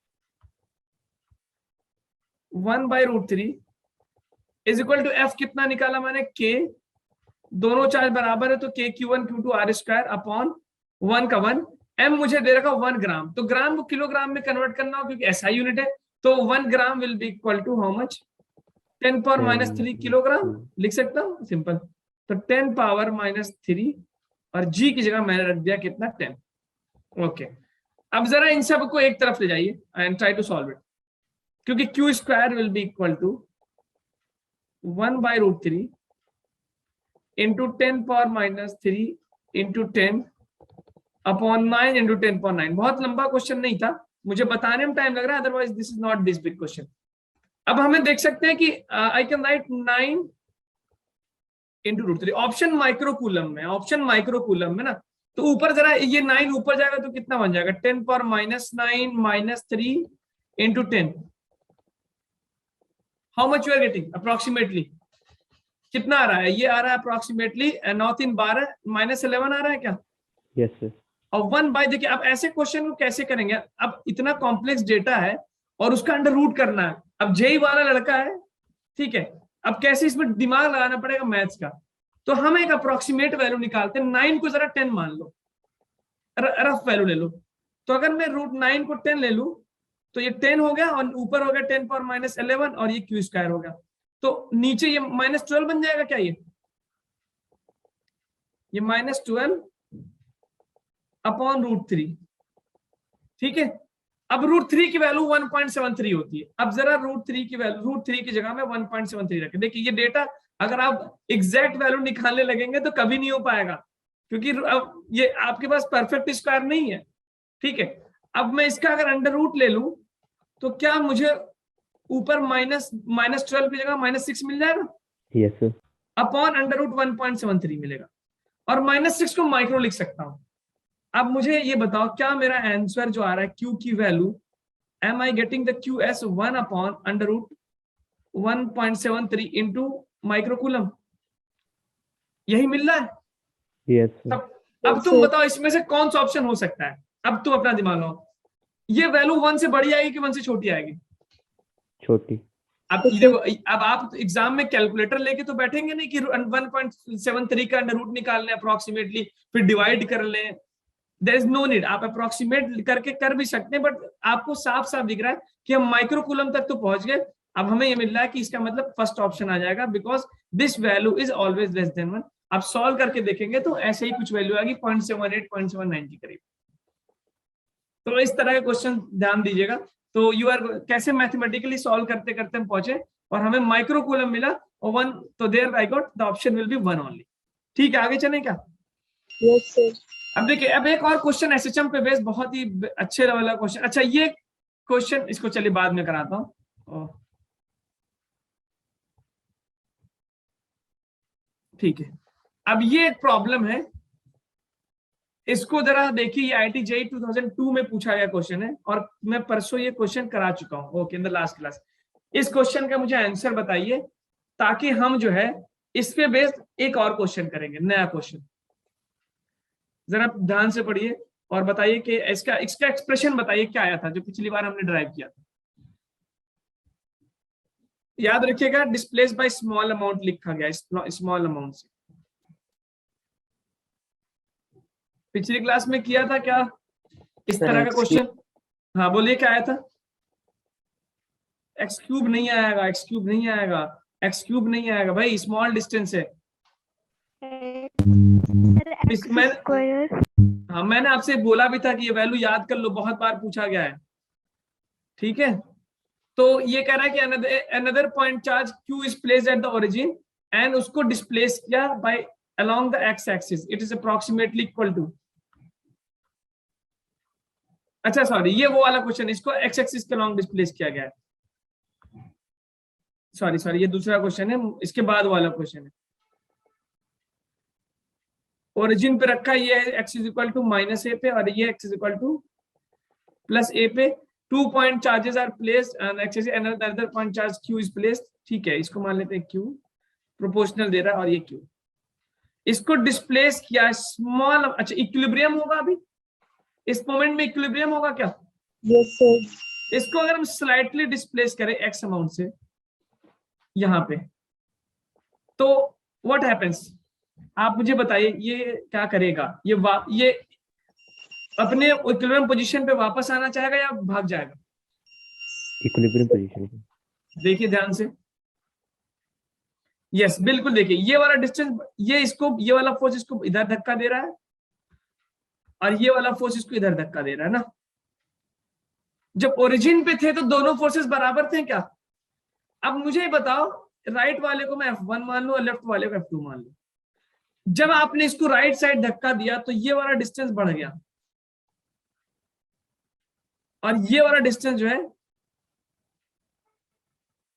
1/√3 इज इक्वल टू एफ कितना निकाला मैंने, के, दोनों चार्ज बराबर है तो के Q1 Q2 are square upon 1 का 1, एम मुझे दे रखा 1 ग्राम, तो ग्राम को किलोग्राम में कन्वर्ट करना हो क्योंकि SI यूनिट है, तो 1 gram will be equal to how much, 10⁻³ kilogram, लिख सकता हूँ सिंपल। तो 10⁻³ और जी की जगह मैंने रख दिया कितना 10। ओके अब जरा इन सबको एक तरफ ले जाइए and try to solve it, क्योंकि Q square will be equal to 1/√3 into 10⁻³ into 10 upon 9 into 10⁻9। बहुत लंबा क्वेश्चन नहीं था, मुझे बताने में टाइम लग रहा है, otherwise this is not this big question. अब हमें देख सकते हैं कि आई can right 9 into √3, option microcoulomb में, ऑप्शन माइक्रोकूलम में ना, तो ऊपर जरा ये 9 ऊपर जाएगा तो कितना बन जाएगा, 10 power -9 -3 into 10. How much you are getting approximately, कितना आ रहा है, ये आ रहा है अप्रोक्सीमेटली 9×3 = -11 आ रहा है क्या? Yes, sir. और 1/, देखिए अब ऐसे क्वेश्चन को कैसे करेंगे, अब इतना कॉम्प्लेक्स डेटा है और उसका अंडर रूट करना है। अब जेई वाला लड़का है, ठीक है, अब कैसे इसमें दिमाग लगाना पड़ेगा मैथ्स का। तो हम एक अप्रोक्सीमेट वैल्यू निकालते हैं, 9 को जरा 10 मान लो, रफ वैल्यू ले लो। तो अगर मैं √9 को 10 ले लूं तो ये 10 हो गया और ऊपर हो गया 10 पावर -11 और ये क्यू² हो गया। तो नीचे ये -12 बन जाएगा क्या, ये -12 अपॉन √3, ठीक है। अब √3 की वैल्यू 1.73 होती है। अब जरा √3 की वैल्यू, √3 की जगह में 1.73 रखें। देखिए ये डेटा अगर आप एग्जैक्ट वैल्यू निकालने लगेंगे तो कभी नहीं हो पाएगा, क्योंकि अब ये आपके पास परफेक्ट स्क्वायर नहीं है, ठीक है। अब मैं इसका अगर अंडर रूट ले लूं तो क्या मुझे ऊपर -12 की जगह -6 मिल जाएगा? Yes, sir. Upon under root 1.73 मिलेगा, और -6 को माइक्रो लिख सकता हूं। अब मुझे ये बताओ, क्या मेरा आंसर जो आ रहा है Q की वैल्यू, am I getting the QS 1 upon under root 1.73 into microcoulomb, यही मिल रहा है? Yes, sir. अब तुम बताओ इसमें से कौन सा ऑप्शन हो सकता है। अब तुम अपना दिमाग लगाओ, ये वैल्यू 1 से बड़ी आएगी कि 1 से छोटी आएगी? छोटी. अब देखो, अब आप एग्जाम में कैलकुलेटर लेके तो बैठेंगे नहीं कि 1.73 का अंडर रूट निकाल लें अप्रोक्सीमेटली, फिर डिवाइड कर लें। देयर इज नो नीड, आप अप्रोक्सीमेट करके कर भी सकते हैं, बट आपको साफ साफ दिख रहा है कि हम माइक्रोकूलम तक तो पहुंच गए। अब हमें ये मिल रहा है कि इसका मतलब फर्स्ट ऑप्शन आ जाएगा, because this value is always less than 1। आप सॉल्व करके देखेंगे तो ऐसे ही कुछ वैल्यू आएगी 0.78 0.79 के करीब। तो इस तरह के क्वेश्चन ध्यान दीजिएगा। तो यू आर कैसे मैथमेटिकली सॉल्व करते करते हम पहुंचे और हमें माइक्रोकूलम मिला और 1, तो there I got the option will be 1 only. ठीक है, आगे चलें क्या? Yes, sir. अब देखिए, अब एक और क्वेश्चन एसएचएम पे बेस, बहुत ही अच्छे लेवल का क्वेश्चन। अच्छा ये क्वेश्चन, इसको चलिए बाद में कराता हूँ, ठीक है। अब ये एक प्रॉब्लम है, इसको जरा देखिए, ये IIT JEE 2002 में पूछा गया क्वेश्चन है और मैं परसों ये क्वेश्चन करा चुका हूँ, okay, in the last class. इस क्वेश्चन का मुझे आंसर बताइए, ताकि हम जो है इस पे बेस्ड एक और क्वेश्चन करेंगे, नया क्वेश्चन। जरा ध्यान से पढ़िए और बताइए कि इसका एक्सप्रेशन बताइए क्या आया था जो पिछली बार हमने ड्राइव किया था। याद रखिएगा, डिस्प्लेस बाय स्मॉल अमाउंट लिखा गया, स्मॉल अमाउंट से। पिछली क्लास में किया था क्या इस तरह का क्वेश्चन? हाँ बोलिए, क्या आया था? x³ नहीं आएगा, x³ नहीं आएगा, x³ नहीं आएगा भाई, स्मॉल डिस्टेंस है। हाँ मैंने आपसे बोला भी था कि ये वैल्यू याद कर लो, बहुत बार पूछा गया है, ठीक है। तो ये कह रहा है कि another point charge q is placed at the origin and उसको डिस्प्लेस किया by along the x axis, it is approximately equal to, अच्छा सॉरी ये वो वाला क्वेश्चन, इसको x एक्सिस के लॉन्ग डिस्प्लेस किया गया है। सॉरी ये दूसरा क्वेश्चन है, इसके बाद वाला क्वेश्चन है। ओरिजिन पे रखा, ये x is equal to -a पे और ये x is equal to +a पे। 2 point charges are placed and axis another point charge q is placed, ठीक है। इसको मान लेते हैं q प्रोपोर्शनल दे रहा है और ये q, इसको डिस्प्लेस किया स्मॉल, अच्छा इक्विलिब्रियम होगा अभी इस मोमेंट में, इक्विलिब्रियम होगा क्या? Yes, sir. इसको अगर हम स्लाइटली डिस्प्लेस करें x अमाउंट से यहां पे, तो व्हाट हैपेंस, आप मुझे बताइए ये क्या करेगा? ये अपने इक्विलिब्रियम पोजीशन पे वापस आना चाहेगा या भाग जाएगा? इक्विलिब्रियम पोजीशन पे। देखिए ध्यान से, यस बिल्कुल, देखिए ये वाला डिस्टेंस, ये वाला फोर्स इसको इधर धक्का दे रहा है और ये वाला फोर्स इसको इधर धक्का दे रहा है ना। जब ओरिजिन पे थे तो दोनों फोर्सेस बराबर थे क्या? अब मुझे बताओ, राइट वाले को मैं F1 मान लूं और लेफ्ट वाले को F2 मान लूं। जब आपने इसको राइट साइड धक्का दिया तो ये वाला डिस्टेंस बढ़ गया और ये वाला डिस्टेंस जो है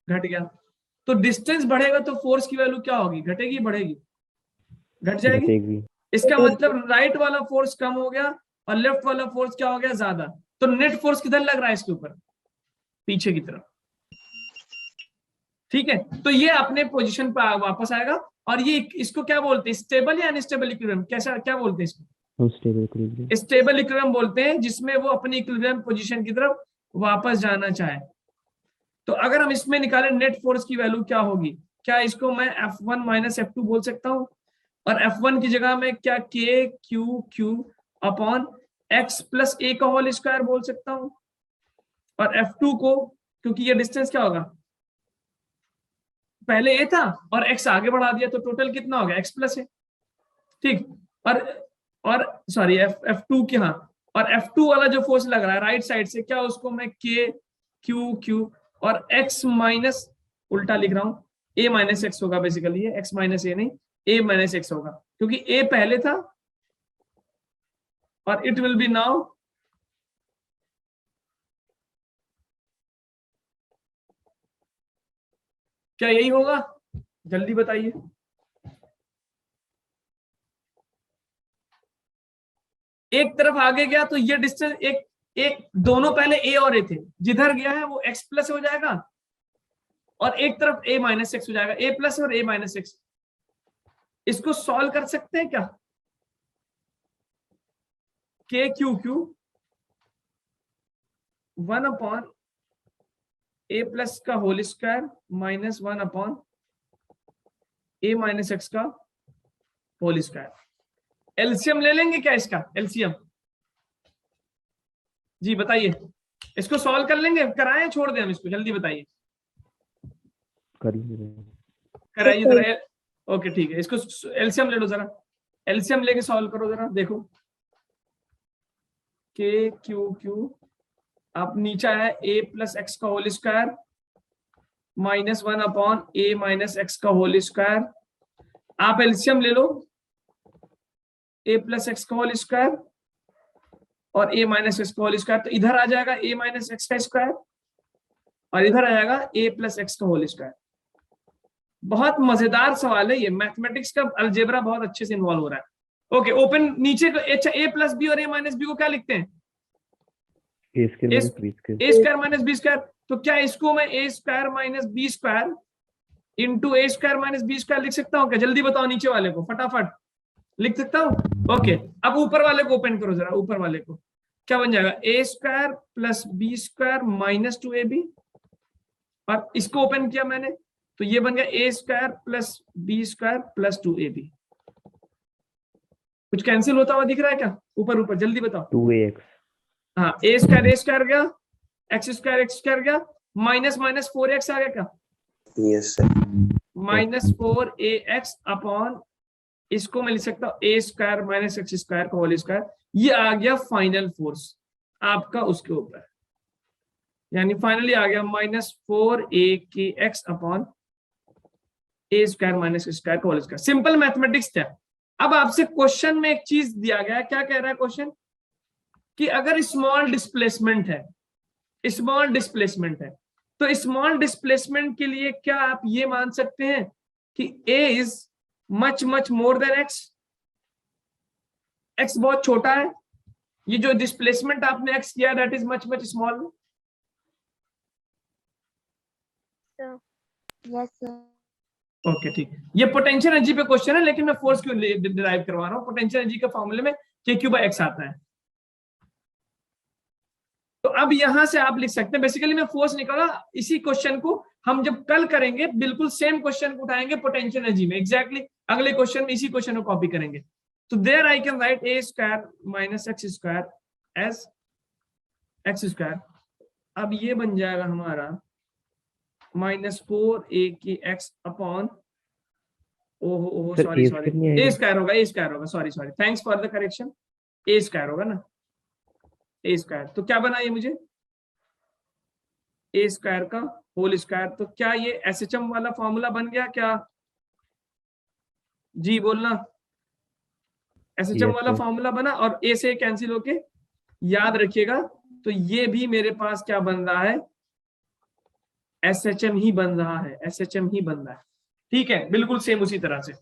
घट गया। तो डिस्टेंस बढ़ेगा तो फोर्स की वैल्यू क्या होगी, घटेगी बढ़ेगी? घट जाएगी। इसका मतलब राइट वाला फोर्स कम हो गया और लेफ्ट वाला फोर्स क्या हो गया, ज्यादा। तो नेट फोर्स किधर लग रहा है इसके ऊपर, पीछे की तरफ। ठीक है, तो ये अपने पोजीशन पर वापस आएगा। और ये इसको क्या बोलते हैं, स्टेबल या अनस्टेबल इक्विलिब्रियम, कैसा क्या बोलते हैं इसको? Unstable equilibrium. स्टेबल इक्विलिब्रियम बोलते हैं, जिसमें वो अपनी इक्विलिब्रियम पोजीशन की तरफ वापस जाना चाहे। तो अगर हम इसमें निकालें नेट फोर्स की वैल्यू क्या होगी, क्या इसको मैं F1 माइनस F2 बोल सकता हूं, और F1 की जगह में क्या K Q upon X plus A का होल स्क्वायर बोल सकता हूं, और F2 को, क्योंकि ये डिस्टेंस क्या होगा, पहले A था और X आगे बढ़ा दिया, तो टोटल कितना हो गया, X प्लस A। ठीक, और सॉरी F2 की, हाँ, और F2 वाला जो फोर्स लग रहा है राइट साइड से, क्या उसको मैं K Q और X माइनस, उल्टा लिख रहा हूं, A माइनस एक्स होगा बेसिकली, ये X माइनस A नहीं, A माइनस एक्स होगा, क्योंकि A पहले था, और इट विल बी नाउ क्या यही होगा, जल्दी बताइए। एक तरफ आगे गया तो ये डिस्टेंस एक दोनों पहले A और A थे, जिधर गया है वो X प्लस हो जाएगा, और एक तरफ A माइनस एक्स हो जाएगा, A प्लस और A माइनस एक्स। इसको सॉल्व कर सकते हैं क्या, K Q 1 upon A plus का whole square minus 1 upon A minus x का होल स्क्वायर। एलसीएम ले लेंगे क्या इसका, एलसीएम? जी बताइए, इसको सॉल्व कर लेंगे, कराएं छोड़ दें हम इसको, जल्दी बताइए। कराइए जरा, ओके ठीक है, इसको एलसीएम ले लो जरा, एलसीएम लेके सॉल्व करो जरा, देखो के क्यू अब नीचा है A प्लस एक्स का whole square minus 1 upon A minus x का होल स्क्वायर। आप एलसीएम ले लो, A प्लस एक्स का होल स्क्वायर और A माइनस एक्स का होल स्क्वायर, तो इधर आ जाएगा A माइनस एक्स का स्क्वायर, और इधर आ जाएगा A प्लस एक्स का होल स्क्वायर। बहुत मजेदार सवाल है ये, मैथमेटिक्स का अलजेब्रा बहुत अच्छे से इन्वॉल्व हो रहा है। ओके, ओपन नीचे को, अच्छा A प्लस बी और A माइनस बी को क्या लिखते हैं, A square minus B square. तो क्या इसको मैं A square minus B square into A square minus B square लिख सकता हूँ क्या, जल्दी बताओ, नीचे वाले को फटाफट लिख सकता हूँ। ओके, अब ऊपर वाले को ओपन करो जरा, ऊपर वाले को क्या बन जाएगा, A square plus B square minus 2AB, और इसको ओपन किया मैंने तो ये बन गया A square plus B square plus 2AB। कुछ कैंसिल होता हुआ दिख रहा है क्या, ऊपर ऊपर जल्दी बताओ। 2ax, हाँ, A स्क्वायर गया, एक्स स्क्वायर गया, माइनस माइनस 4x आ गया क्या, yes sir. Minus 4ax upon, इसको मैं लिख सकता हूँ A square minus X square का होल स्क्वायर। ये आ गया फाइनल फोर्स आपका उसके ऊपर, यानी फाइनली आ गया minus 4a upon A square minus square का होल स्क्वायर। सिंपल मैथमेटिक्स था। अब आपसे क्वेश्चन में एक चीज दिया गया है, क्या कह रहा है क्वेश्चन, कि अगर स्मॉल डिस्प्लेसमेंट है, स्मॉल डिस्प्लेसमेंट है, तो स्मॉल डिस्प्लेसमेंट के लिए क्या आप ये मान सकते हैं कि A is much much more than x, x बहुत छोटा है, ये जो डिस्प्लेसमेंट आपने एक्स किया that is much much small. Yes, sir. Okay ठीक, ये पोटेंशियल एनर्जी पे क्वेश्चन है, लेकिन मैं फोर्स क्यों डिराइव करवा रहा हूँ, पोटेंशियल एनर्जी के फॉर्मूले में K/Q/x आता है। तो अब यहां से आप लिख सकते हैं, बेसिकली मैं फोर्स निकाला, इसी क्वेश्चन को हम जब कल करेंगे बिल्कुल सेम क्वेश्चन को उठाएंगे पोटेंशियल एनर्जी में, एग्जैक्टली अगले क्वेश्चन में इसी क्वेश्चन को कॉपी करेंगे। तो there I can write A square minus X square as X square. अब ये बन जाएगा हमारा माइनस 4a अपॉन, ओहो सॉरी A स्क्वायर होगा, sorry thanks for the correction, A square होगा ना, A स्क्वायर। तो क्या बना ये मुझे, A स्क्वायर का होल स्क्वायर। तो क्या ये SHM वाला फॉर्मूला बन गया क्या, जी बोलना, SHM वाला फॉर्मूला बना, और A से कैंसिल होके, याद रखिएगा, तो ये भी मेरे पास क्या बन रहा है, SHM ही बन रहा है, SHM ही बन रहा है। ठीक है, बिल्कुल सेम उसी तरह से।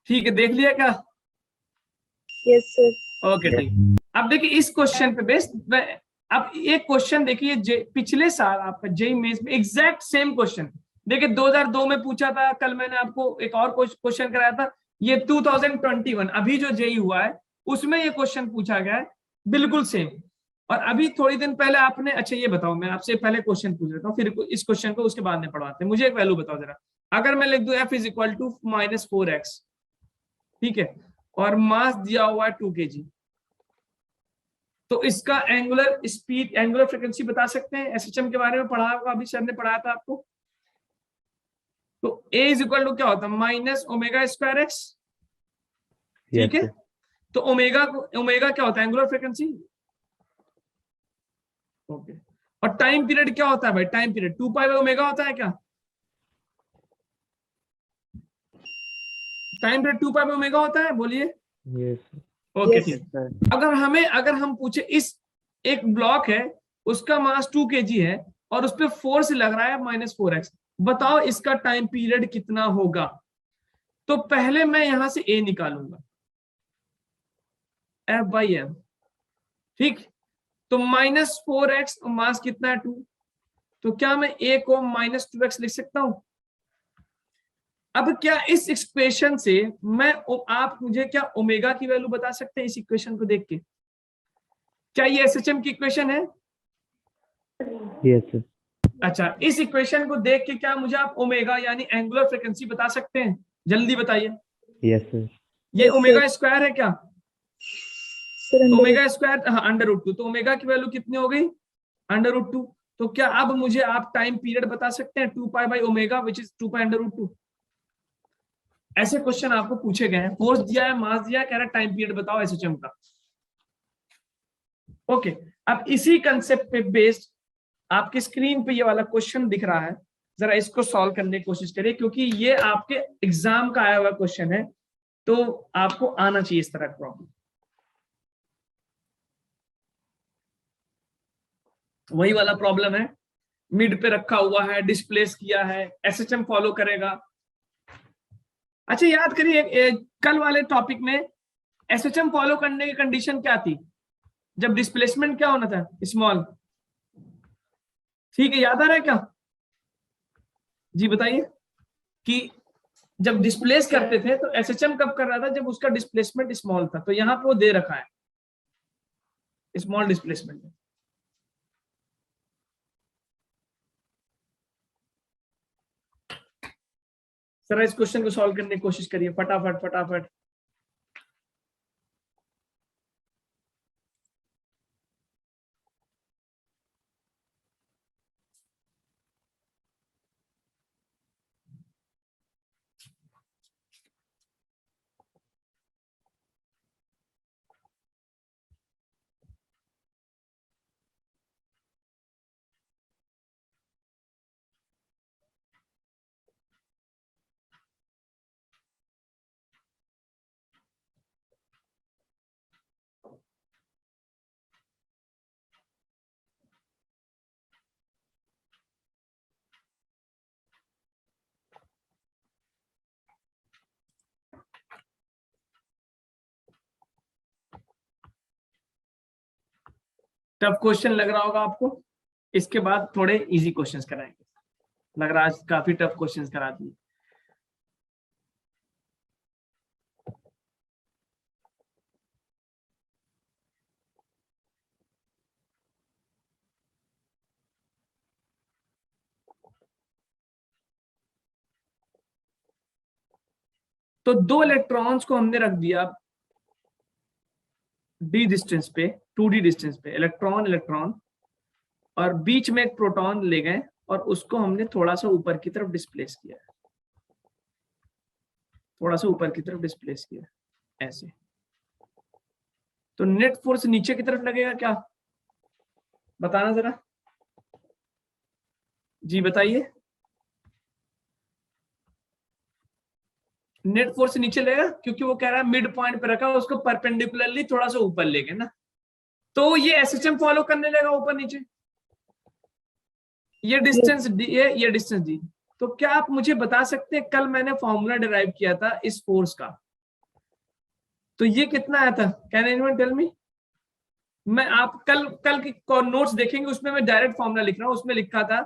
ठीक है, देख लिया क्या? Yes, sir. ओके ठीक। अब देखिए इस क्वेश्चन पे बेस्ड, अब एक क्वेश्चन देखिए पिछले साल आपका जेईई मेंस में एग्जैक्ट सेम क्वेश्चन देखिए 2002 में पूछा था। कल मैंने आपको एक और क्वेश्चन कराया था, ये 2021 अभी जो जेईई हुआ है उसमें ये क्वेश्चन पूछा गया है, बिल्कुल सेम। और अभी थोड़ी दिन पहले आपने, अच्छा ये बताओ, मैं आपसे पहले क्वेश्चन पूछ लेता हूँ, फिर इस क्वेश्चन को उसके बाद में पढ़वाते हैं। मुझे एक वैल्यू बताओ जरा, अगर मैं लिख दूं f is equal to -4x, ठीक है, और मास दिया हुआ है 2 kg, तो इसका एंगुलर स्पीड, एंगुलर फ्रीक्वेंसी बता सकते हैं? एसएचएम के बारे में पढ़ा होगा, अभी सर ने पढ़ाया था आपको। तो a इज इक्वल टू क्या होता है? -ω²x, ठीक है। तो ओमेगा क्या होता है? Angular frequency. ओके, और टाइम पीरियड क्या होता है भाई? टाइम पीरियड 2π/ω होता है क्या? टाइम पीरियड 2π/ω होता है, बोलिए। Yes. ओके Yes, ठीक। sir. अगर हम पूछे, इस एक ब्लॉक है, उसका मास 2 kg है और उस पर फोर्स लग रहा है -4x, बताओ इसका टाइम पीरियड कितना होगा? तो पहले मैं यहां से a निकालूंगा, F/m, ठीक। तो -4x और मास कितना है 2, तो क्या मैं a को -2x लिख सकता हूं? अब क्या इस इक्वेशन से आप मुझे क्या ओमेगा की वैल्यू बता सकते हैं इस इक्वेशन को देख के? क्या ये एसएचएम की इक्वेशन है? Yes, sir. अच्छा, इस इक्वेशन को देख के क्या मुझे आप ओमेगा यानी एंगुलर फ्रीक्वेंसी बता सकते हैं? जल्दी बताइए। Yes, sir. ये Yes, sir. ओमेगा स्क्वायर है क्या? Sir, under ओमेगा स्क्वायर, हाँ, √2, तो ओमेगा की वैल्यू कितनी हो गई? √2। तो क्या अब मुझे आप टाइम पीरियड बता सकते हैं? 2π/ω विच इज 2π√2। ऐसे क्वेश्चन आपको पूछे गए हैं, फोर्स दिया है, मास दिया है, कह रहा है टाइम पीरियड बताओ एसएचएम का। ओके, अब इसी कंसेप्ट पे बेस्ड आपकी स्क्रीन पे ये वाला क्वेश्चन दिख रहा है, जरा इसको सॉल्व करने की कोशिश करिए, क्योंकि ये आपके एग्जाम का आया हुआ क्वेश्चन है, तो आपको आना चाहिए इस तरह का प्रॉब्लम। वही वाला प्रॉब्लम है, मिड पे रखा हुआ है, डिस्प्लेस किया है, एसएचएम फॉलो करेगा। अच्छा याद करिए, कल वाले टॉपिक में एसएचएम फॉलो करने की कंडीशन क्या थी? जब डिस्प्लेसमेंट क्या होना था? स्मॉल, ठीक है, याद आ रहा है क्या? जी बताइए, कि जब डिस्प्लेस करते थे तो एसएचएम कब कर रहा था? जब उसका डिस्प्लेसमेंट स्मॉल था। तो यहां पे वो दे रखा है स्मॉल डिस्प्लेसमेंट। सर इस क्वेश्चन को सॉल्व करने की कोशिश करिए फटाफट फटाफट। टफ क्वेश्चन लग रहा होगा आपको, इसके बाद थोड़े इजी क्वेश्चंस कराएंगे। लग रहा है आज काफी टफ क्वेश्चंस करा दिए। तो 2 इलेक्ट्रॉन्स को हमने रख दिया डी डिस्टेंस पे, 2d डिस्टेंस पे, इलेक्ट्रॉन इलेक्ट्रॉन, और बीच में एक प्रोटॉन ले गए और उसको हमने थोड़ा सा ऊपर की तरफ डिस्प्लेस किया, थोड़ा सा ऊपर की तरफ डिस्प्लेस किया ऐसे। तो नेट फोर्स नीचे की तरफ लगेगा क्या? बताना जरा, जी बताइए। नेट फोर्स नीचे लगेगा क्योंकि वो कह रहा है मिड पॉइंट पे रखा, उसको परपेंडिकुलरली थोड़ा सा ऊपर ले गए ना, तो ये एसएचएम फॉलो करने लगेगा ऊपर नीचे। ये डिस्टेंस डी है, ये डिस्टेंस डी। तो क्या आप मुझे बता सकते हैं, कल मैंने फॉर्मूला डिराइव किया था इस फोर्स का, तो ये कितना आया था, कैन एनीवन टेल मी? मैं आप कल की नोट्स देखेंगे, उसमें मैं डायरेक्ट फॉर्मूला लिख रहा हूं, उसमें लिखा था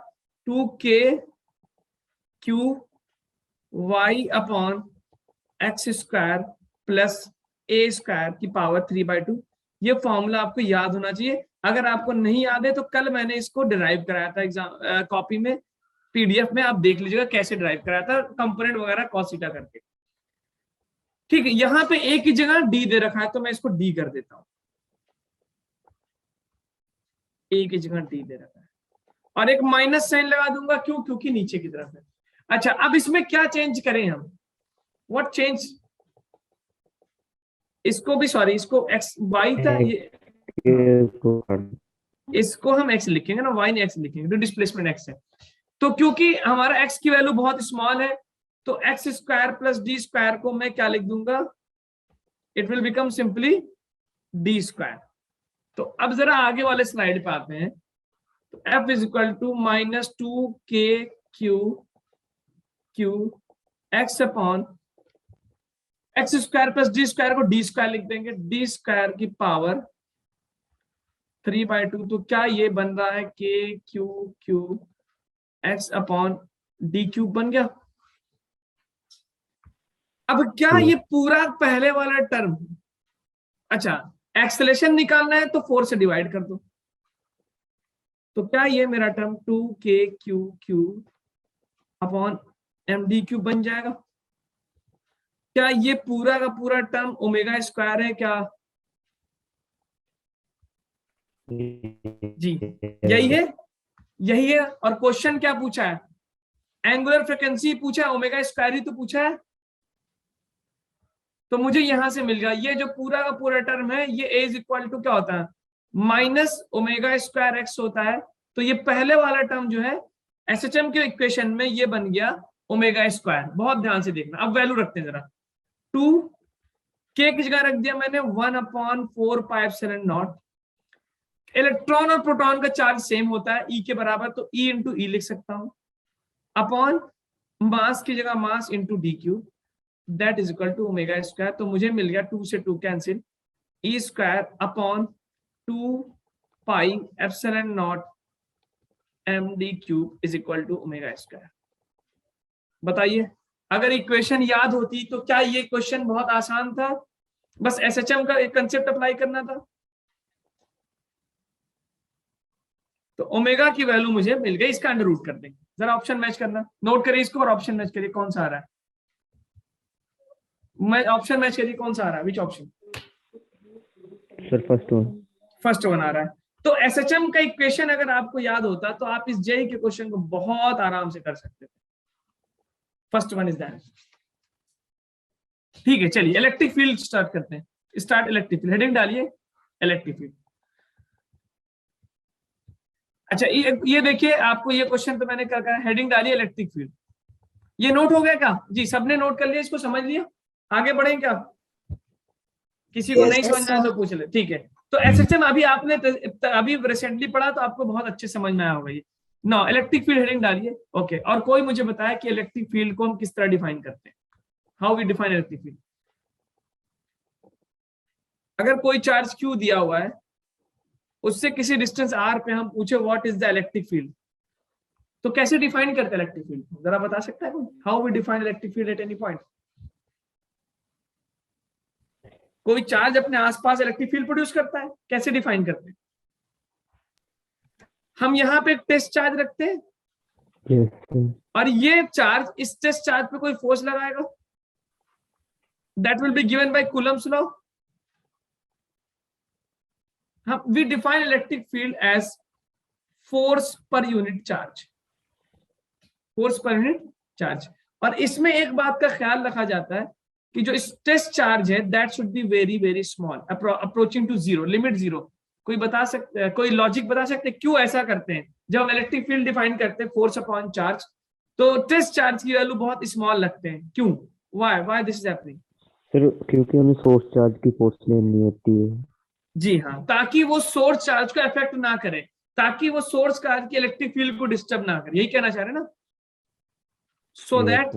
2k Q Y upon X square plus A square की पावर 3/2। ये फॉर्मूला आपको याद होना चाहिए। अगर आपको नहीं याद है तो कल मैंने इसको डिराइव कराया था एग्जाम कॉपी में, पीडीएफ में आप देख लीजिएगा कैसे डिराइव कराया था, कंपोनेंट वगैरह cos थीटा करके। ठीक है, यहां पे ए की जगह डी दे रखा है तो मैं इसको डी कर देता हूं, ए की जगह डी दे रखा है, और एक माइनस साइन लगा दूंगा, क्यों? क्योंकि नीचे की तरफ है। अच्छा, अब इसमें क्या चेंज करें हम, व्हाट चेंज? इसको भी, सॉरी, इसको एक्स वाई था, ये इसको हम एक्स लिखेंगे ना, वाई ने एक्स लिखेंगे, तो डिस्प्लेसमेंट एक्स है। तो क्योंकि हमारा एक्स की वैल्यू बहुत स्मॉल है, तो x square plus D square को मैं क्या लिख दूंगा, it will become simply D square. तो अब जरा आगे वाले स्लाइड पे आते हैं, तो F is equal to -2k Q X upon X square plus D square को डी स्क्वायर लिख देंगे, डी स्क्वायर की पावर 3/2। तो क्या ये बन रहा है k x upon D cube बन गया। अब क्या ये पूरा पहले वाला टर्म, अच्छा एक्सेलेरेशन निकालना है तो 4 से डिवाइड कर दो, तो क्या ये मेरा term 2k upon M D cube बन जाएगा। क्या ये पूरा का पूरा टर्म ओमेगा स्क्वायर है क्या? जी यही है, यही है। और क्वेश्चन क्या पूछा है, एंगुलर फ्रीक्वेंसी पूछा है, ओमेगा स्क्वायर ही तो पूछा है, तो मुझे यहां से मिल गया ये जो पूरा का पूरा टर्म है, ये ए इज इक्वल टू क्या होता है, माइनस ओमेगा स्क्वायर एक्स होता है। तो ये पहले वाला टर्म जो है एसएचएम के इक्वेशन में ये बन गया ओमेगा स्क्वायर। बहुत ध्यान से देखना, अब वैल्यू रखते हैं जरा, 2k की जगह रख दिया मैंने 1/4πε0। इलेक्ट्रॉन और प्रोटॉन का चार्ज सेम होता है ई के बराबर, तो ई इंटू ई लिख सकता हूं, अपॉन मास की जगह mass into D cube, that is equal to omega square. तो मुझे मिल गया 2 से 2 cancel, E square upon 2πε0 M D cube is equal to omega square. बताइए, अगर इक्वेशन याद होती तो क्या ये क्वेश्चन बहुत आसान था, बस एसएचएम का एक कंसेप्ट अप्लाई करना था। तो ओमेगा की वैल्यू मुझे मिल गई, इसका अंडर रूट कर देंगे। जरा ऑप्शन मैच करना, नोट करिए इसको और ऑप्शन मैच करिए कौन सा आ रहा है। मैं ऑप्शन मैच करिए कौन सा आ रहा है, which option? Sir first one आ रहा है। तो एसएचएम का इक्वेशन अगर आपको याद होता तो आप इस जेई के क्वेश्चन को बहुत आराम से कर सकते थे। First one is that. ठीक है, चलिए इलेक्ट्रिक फील्ड स्टार्ट करते हैं। स्टार्ट इलेक्ट्रिक फील्ड, हेडिंग डालिए इलेक्ट्रिक फील्ड। अच्छा ये देखिए, आपको ये क्वेश्चन तो मैंने क्या कहा, हेडिंग डालिए इलेक्ट्रिक फील्ड। ये नोट हो गया क्या जी? सबने नोट कर लिया, इसको समझ लिया? आगे बढ़े क्या? किसी को नहीं समझ आया तो पूछ ले, ठीक है। तो एसएचएम अभी आपने अभी रिसेंटली पढ़ा तो आपको बहुत अच्छे समझ में आया होगा ये। नो, इलेक्ट्रिक फील्ड हेडिंग डालिए। ओके, और कोई मुझे बताया कि इलेक्ट्रिक फील्ड को हम किस तरह डिफाइन करते हैं, how we define electric field. अगर कोई चार्ज क्यू दिया हुआ है, उससे किसी डिस्टेंस आर पे हम पूछे what is the electric field, तो कैसे डिफाइन करते हैं इलेक्ट्रिक फील्ड, जरा बता सकता है कोई? How we define electric field at any point. कोई चार्ज अपने आसपास इलेक्ट्रिक फील्ड प्रोड्यूस करता है, कैसे डिफाइन करते हैं? हम यहाँ पे एक टेस्ट चार्ज रखते हैं, और ये चार्ज, इस टेस्ट चार्ज पे कोई फोर्स लगाएगा, that will be given by Coulomb's law. We define electric field as force per unit charge, force per unit charge. और इसमें एक बात का ख्याल रखा जाता है कि जो टेस्ट चार्ज है that should be very very small, approaching to zero, limit zero. कोई बता सकते, कोई लॉजिक बता सकते क्यों ऐसा करते हैं? जब हम इलेक्ट्रिक फील्ड डिफाइन करते हैं फोर्स अपॉन चार्ज, तो टेस्ट चार्ज की वैल्यू बहुत स्मॉल रखते हैं, क्यों? Why this is happening? Sir क्योंकि हमें सोर्स चार्ज की फोर्स लेनी होती है। जी हाँ, ताकि वो सोर्स चार्ज को अफेक्ट ना करे, ताकि वो सोर्स चार्ज की इलेक्ट्रिक फील्ड को डिस्टर्ब ना करे, यही कहना चाह रहे हैं ना। सो दैट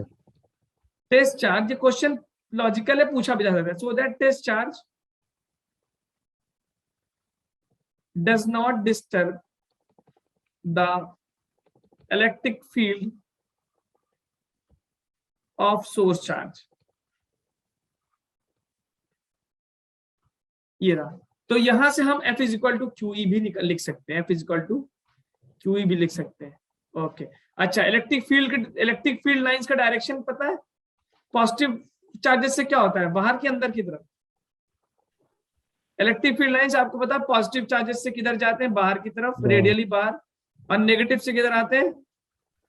टेस्ट चार्ज, ये क्वेश्चन लॉजिकल है, पूछा भी जा सकता है। So that test charge does not disturb the electric field of source charge. ये रहा। तो यहां से हम F is equal to Q E भी लिख सकते हैं, F is equal to Q E भी लिख सकते हैं। ओके अच्छा, इलेक्ट्रिक फील्ड लाइंस का डायरेक्शन पता है? पॉजिटिव चार्जेस से क्या होता है, बाहर की अंदर की तरफ। इलेक्ट्रिक फील्ड लाइंस आपको पता है पॉजिटिव चार्जेस से किधर जाते हैं, बाहर की तरफ, रेडियली बाहर, और नेगेटिव से किधर आते हैं,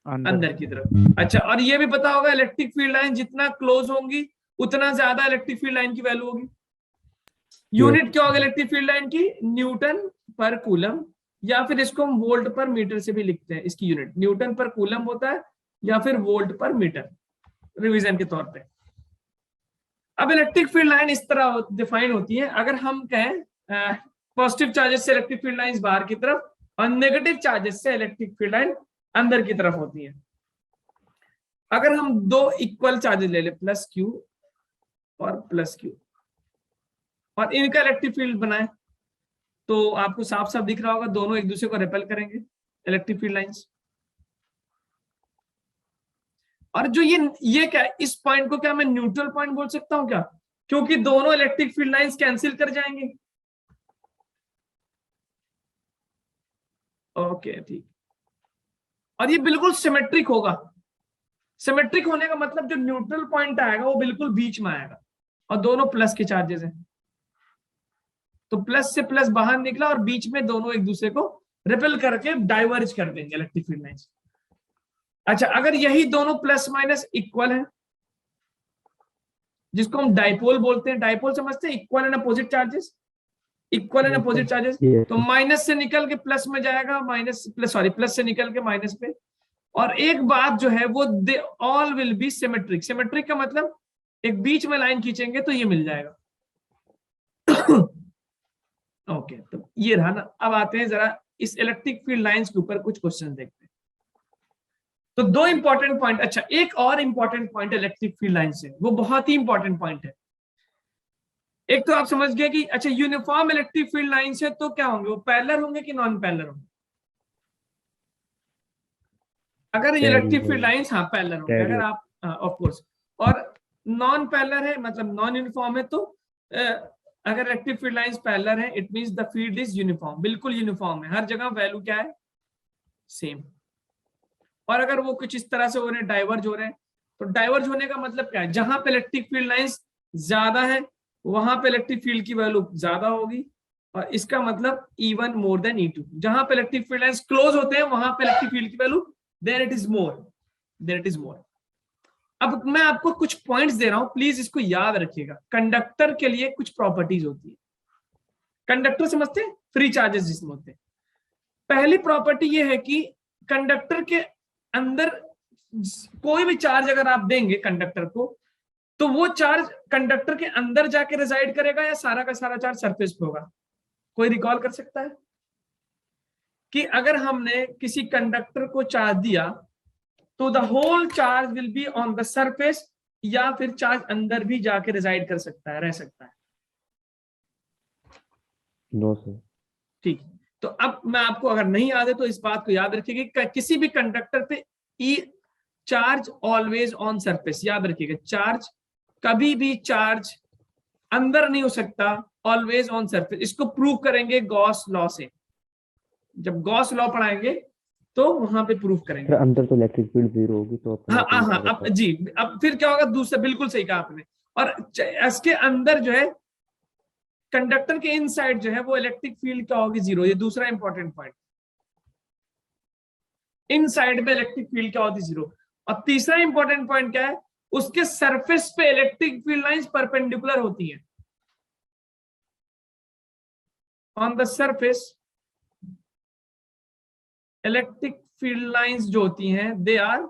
अंदर की तरफ। अच्छा, और ये भी पता होगा इलेक्ट्रिक फील्ड लाइन जितना क्लोज होंगी उतना ज्यादा इलेक्ट्रिक फील्ड लाइन की वैल्यू होगी। यूनिट क्या होगा इलेक्ट्रिक फील्ड लाइन की? न्यूटन पर कूलम, या फिर इसको हम वोल्ट पर मीटर से भी लिखते हैं। इसकी यूनिट न्यूटन पर कूलम होता है या फिर वोल्ट पर मीटर, रिवीजन के तौर पे। अब इलेक्ट्रिक फील्ड लाइन इस तरह डिफाइन होती है। अगर हम कहें पॉजिटिव चार्जेस से इलेक्ट्रिक फील्ड लाइन बाहर की तरफ और नेगेटिव चार्जेस से इलेक्ट्रिक फील्ड लाइन अंदर की तरफ होती है। अगर हम दो इक्वल चार्जेस ले ले, प्लस क्यू और प्लस क्यू, और इनका इलेक्ट्रिक फील्ड बनाए, तो आपको साफ साफ दिख रहा होगा दोनों एक दूसरे को रिपेल करेंगे, इलेक्ट्रिक फील्ड लाइंस। और जो ये क्या है, इस पॉइंट को क्या मैं न्यूट्रल पॉइंट बोल सकता हूं क्या? क्योंकि दोनों इलेक्ट्रिक फील्ड लाइंस कैंसिल कर जाएंगे। ओके ठीक, और ये बिल्कुल सिमेट्रिक होगा। सिमेट्रिक होने का मतलब जो न्यूट्रल पॉइंट आएगा वो बिल्कुल बीच में आएगा, और दोनों प्लस के चार्जेस हैं, तो प्लस से प्लस बाहर निकला और बीच में दोनों एक दूसरे को रिपेल करके डाइवर्ज कर देंगे इलेक्ट्रिक फील्ड लाइंस। अच्छा, अगर यही दोनों प्लस माइनस इक्वल है, जिसको हम डाइपोल बोलते हैं, डाइपोल समझते हैं, equal and opposite charges, equal and opposite charges, तो माइनस से निकल के प्लस में जाएगा, प्लस से निकल के माइनस पे। और एक बात जो है वो they all will be symmetric. Symmetric का मतलब एक बीच में लाइन खींचेंगे तो ये मिल जाएगा। ओके तो ये रहा ना। अब आते हैं जरा इस इलेक्ट्रिक फील्ड लाइंस के ऊपर कुछ क्वेश्चन देखते हैं। तो दो इंपॉर्टेंट पॉइंट, अच्छा एक और important point electric field line से, वो बहुत ही इंपॉर्टेंट पॉइंट है। एक तो आप समझ गए कि अच्छा यूनिफॉर्म इलेक्ट्रिक फील्ड लाइन से तो क्या होंगे, वो पैरेलल होंगे कि नॉन पैरेलल होंगे? अगर ये इलेक्ट्रिक फील्ड लाइंस हाँ पैरेलल होंगे, अगर आप ऑफ कोर्स, और नॉन पैरेलल है मतलब नॉन यूनिफॉर्म है, तो अगर इलेक्ट्रिक फील्ड लाइंस पैरेलल है it means the field is uniform, बिल्कुल यूनिफॉर्म है, हर जगह वैल्यू क्या है, सेम। और अगर वो कुछ इस तरह से हो रहे हैं, डाइवर्ज हो रहे हैं, तो डाइवर्ज होने का मतलब क्या है, जहां पे इलेक्ट्रिक फील्ड लाइंस ज्यादा है वहां पे इलेक्ट्रिक फील्ड की वैल्यू ज्यादा होगी, और इसका मतलब E1 मोर देन E2। जहां पे इलेक्ट्रिक फील्ड लाइंस क्लोज होते हैं वहां पे इलेक्ट्रिक फील्ड की value there it is more. अब मैं आपको कुछ पॉइंट्स दे रहा हूं, प्लीज इसको याद रखिएगा। कंडक्टर के लिए कुछ प्रॉपर्टीज होती है। कंडक्टर समझते हैं, फ्री चार्जेस जिसमें होते हैं। पहली प्रॉपर्टी ये है कि कंडक्टर के अंदर कोई भी चार्ज अगर आप देंगे कंडक्टर को, तो वो चार्ज कंडक्टर के अंदर जाके रिजाइड करेगा या सारा का सारा चार्ज सरफेस पे होगा? कोई रिकॉल कर सकता है कि अगर हमने किसी कंडक्टर को चार्ज दिया तो the whole charge will be on the surface, या फिर चार्ज अंदर भी जाके रिजाइड कर सकता है, रह सकता है? No sir. ठीक, तो अब मैं आपको अगर नहीं याद है तो इस बात को याद रखिएगा, किसी भी कंडक्टर पे ई चार्ज ऑलवेज ऑन सरफेस, याद रखिएगा, चार्ज कभी भी चार्ज अंदर नहीं हो सकता, ऑलवेज ऑन सरफेस। इसको प्रूव करेंगे गॉस लॉ से, जब गॉस लॉ पढ़ाएंगे तो वहां पे प्रूफ करेंगे। सर अंदर तो इलेक्ट्रिक फील्ड जीरो होगी, तो हाँ अब जी, अब फिर क्या होगा, दूसरा बिल्कुल सही कहा आपने। और इसके अंदर जो है कंडक्टर के इनसाइड जो है वो इलेक्ट्रिक फील्ड क्या होगी, जीरो। ये दूसरा इंपॉर्टेंट पॉइंट, इनसाइड में इलेक्ट्रिक फील्ड क्या होती, जीरो। और तीसरा इंपॉर्टेंट पॉइंट क्या है, उसके सरफेस पे इलेक्ट्रिक फील्ड लाइंस परपेंडिकुलर होती हैं। On the surface electric field lines जो होती हैं दे आर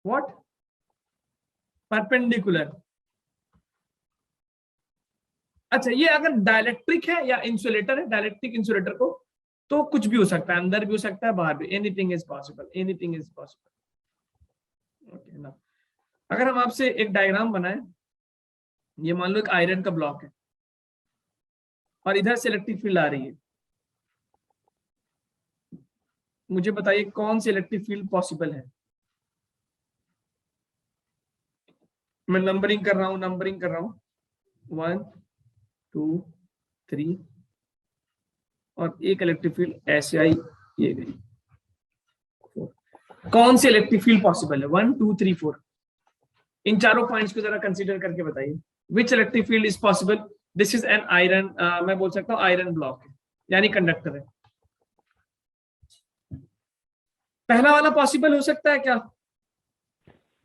व्हाट, परपेंडिकुलर। अच्छा, ये अगर डाइलेक्ट्रिक है या इंसुलेटर है, डाइलेक्ट्रिक इंसुलेटर को, तो कुछ भी हो सकता है, अंदर भी हो सकता है बाहर भी, anything is possible, anything is possible. Okay ना, अगर हम आपसे एक डायग्राम बनाएं, ये मान लो एक आयरन का ब्लॉक है और इधर से इलेक्ट्रिक फील्ड आ रही है, मुझे बताइए कौन सी इलेक्ट्रिक फील्ड पॉसिबल है। मैं नंबरिंग कर रहा हूं 1 2 3 और एक इलेक्ट्रिक फील्ड ऐसे आई, ये गई। कौन सी इलेक्ट्रिक फील्ड पॉसिबल है? 1 2 3 4, इन चारों पॉइंट्स को जरा कंसीडर करके बताइए। विच electric field is possible? This is an iron, मैं बोल सकता हूँ आयरन ब्लॉक है, यानी कंडक्टर है। पहला वाला पॉसिबल हो सकता है क्या?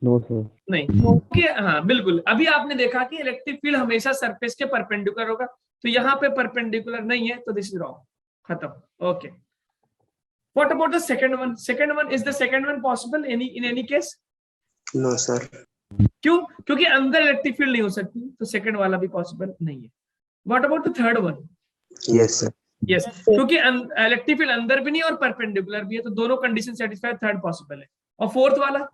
No sir. नहीं। ओके, हाँ बिल्कुल। अभी आपने देखा कि इलेक्ट्रिक फील्ड हमेशा सरफेस के परपेंडिकुलर होगा, तो यहाँ पे परपेंडिकुलर नहीं है, तो दिस इज रॉन्ग, खत्म। Okay, what about the second one? Second one, is the second one possible in any case? No, sir. क्यों? क्योंकि अंदर इलेक्ट्रिक फील्ड नहीं हो सकती, तो सेकंड वाला भी पॉसिबल नहीं है। What about the third one? Yes, sir. Yes, क्योंकि इलेक्ट्रिक फील्ड अंदर भी नहीं और परपेंडिकुलर भी है, तो दोनों कंडीशन सेटिस्फाई, थर्ड पॉसिबल है। और फोर्थ वाला?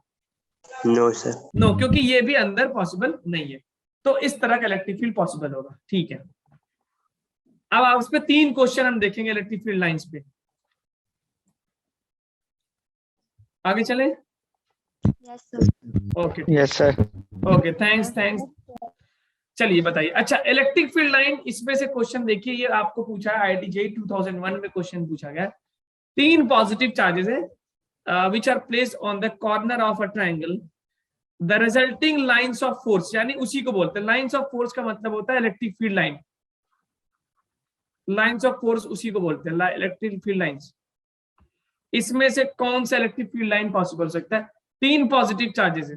No, sir. नो, क्योंकि ये भी अंदर पॉसिबल नहीं है। तो इस तरह का इलेक्ट्रिक फील्ड पॉसिबल होगा। ठीक है, अब आप उस पे 3 क्वेश्चन हम देखेंगे इलेक्ट्रिक फील्ड लाइंस पे। आगे चले? Yes, sir. Okay, yes sir. Okay, thanks. चलिए बताइए। अच्छा, इलेक्ट्रिक फील्ड लाइन, इसमें से क्वेश्चन देखिए, ये आपको पूछा है IIT JEE 2001 में क्वेश्चन पूछा गया। 3 पॉजिटिव चार्जेस है which are placed on the corner of a triangle, the resulting lines of force, यानी उसी को बोलते हैं लाइंस ऑफ फोर्स, का मतलब होता है electric field line. Lines of force उसी को बोलते हैं इलेक्ट्रिक फील्ड लाइंस। इसमें से कौन सा इलेक्ट्रिक फील्ड लाइन पॉसिबल हो सकता है? 3 पॉजिटिव चार्जेस है।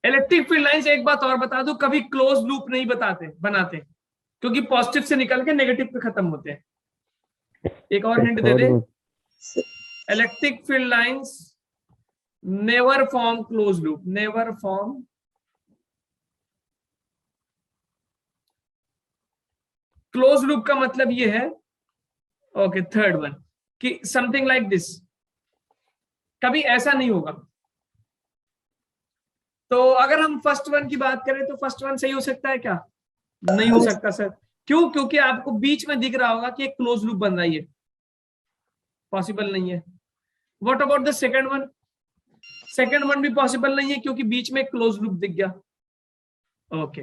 इलेक्ट्रिक फील्ड लाइंस, एक बात और बता दूं, कभी क्लोज लूप नहीं बनाते, क्योंकि पॉजिटिव से निकल के नेगेटिव पे खत्म होते हैं। एक और हिंट दे दे, electric field lines never form close loop, never form close loop. का मतलब ये है, ओके, थर्ड वन, कि समथिंग लाइक दिस, कभी ऐसा नहीं होगा। तो अगर हम फर्स्ट वन की बात करें तो फर्स्ट वन सही हो सकता है क्या? नहीं हो सकता सर। क्यों? क्योंकि आपको बीच में दिख रहा होगा कि एक क्लोज लूप बन रही है, पॉसिबल नहीं है। What about the second one? Second one भी पॉसिबल नहीं है, क्योंकि बीच में क्लोज लूप दिख गया। Okay,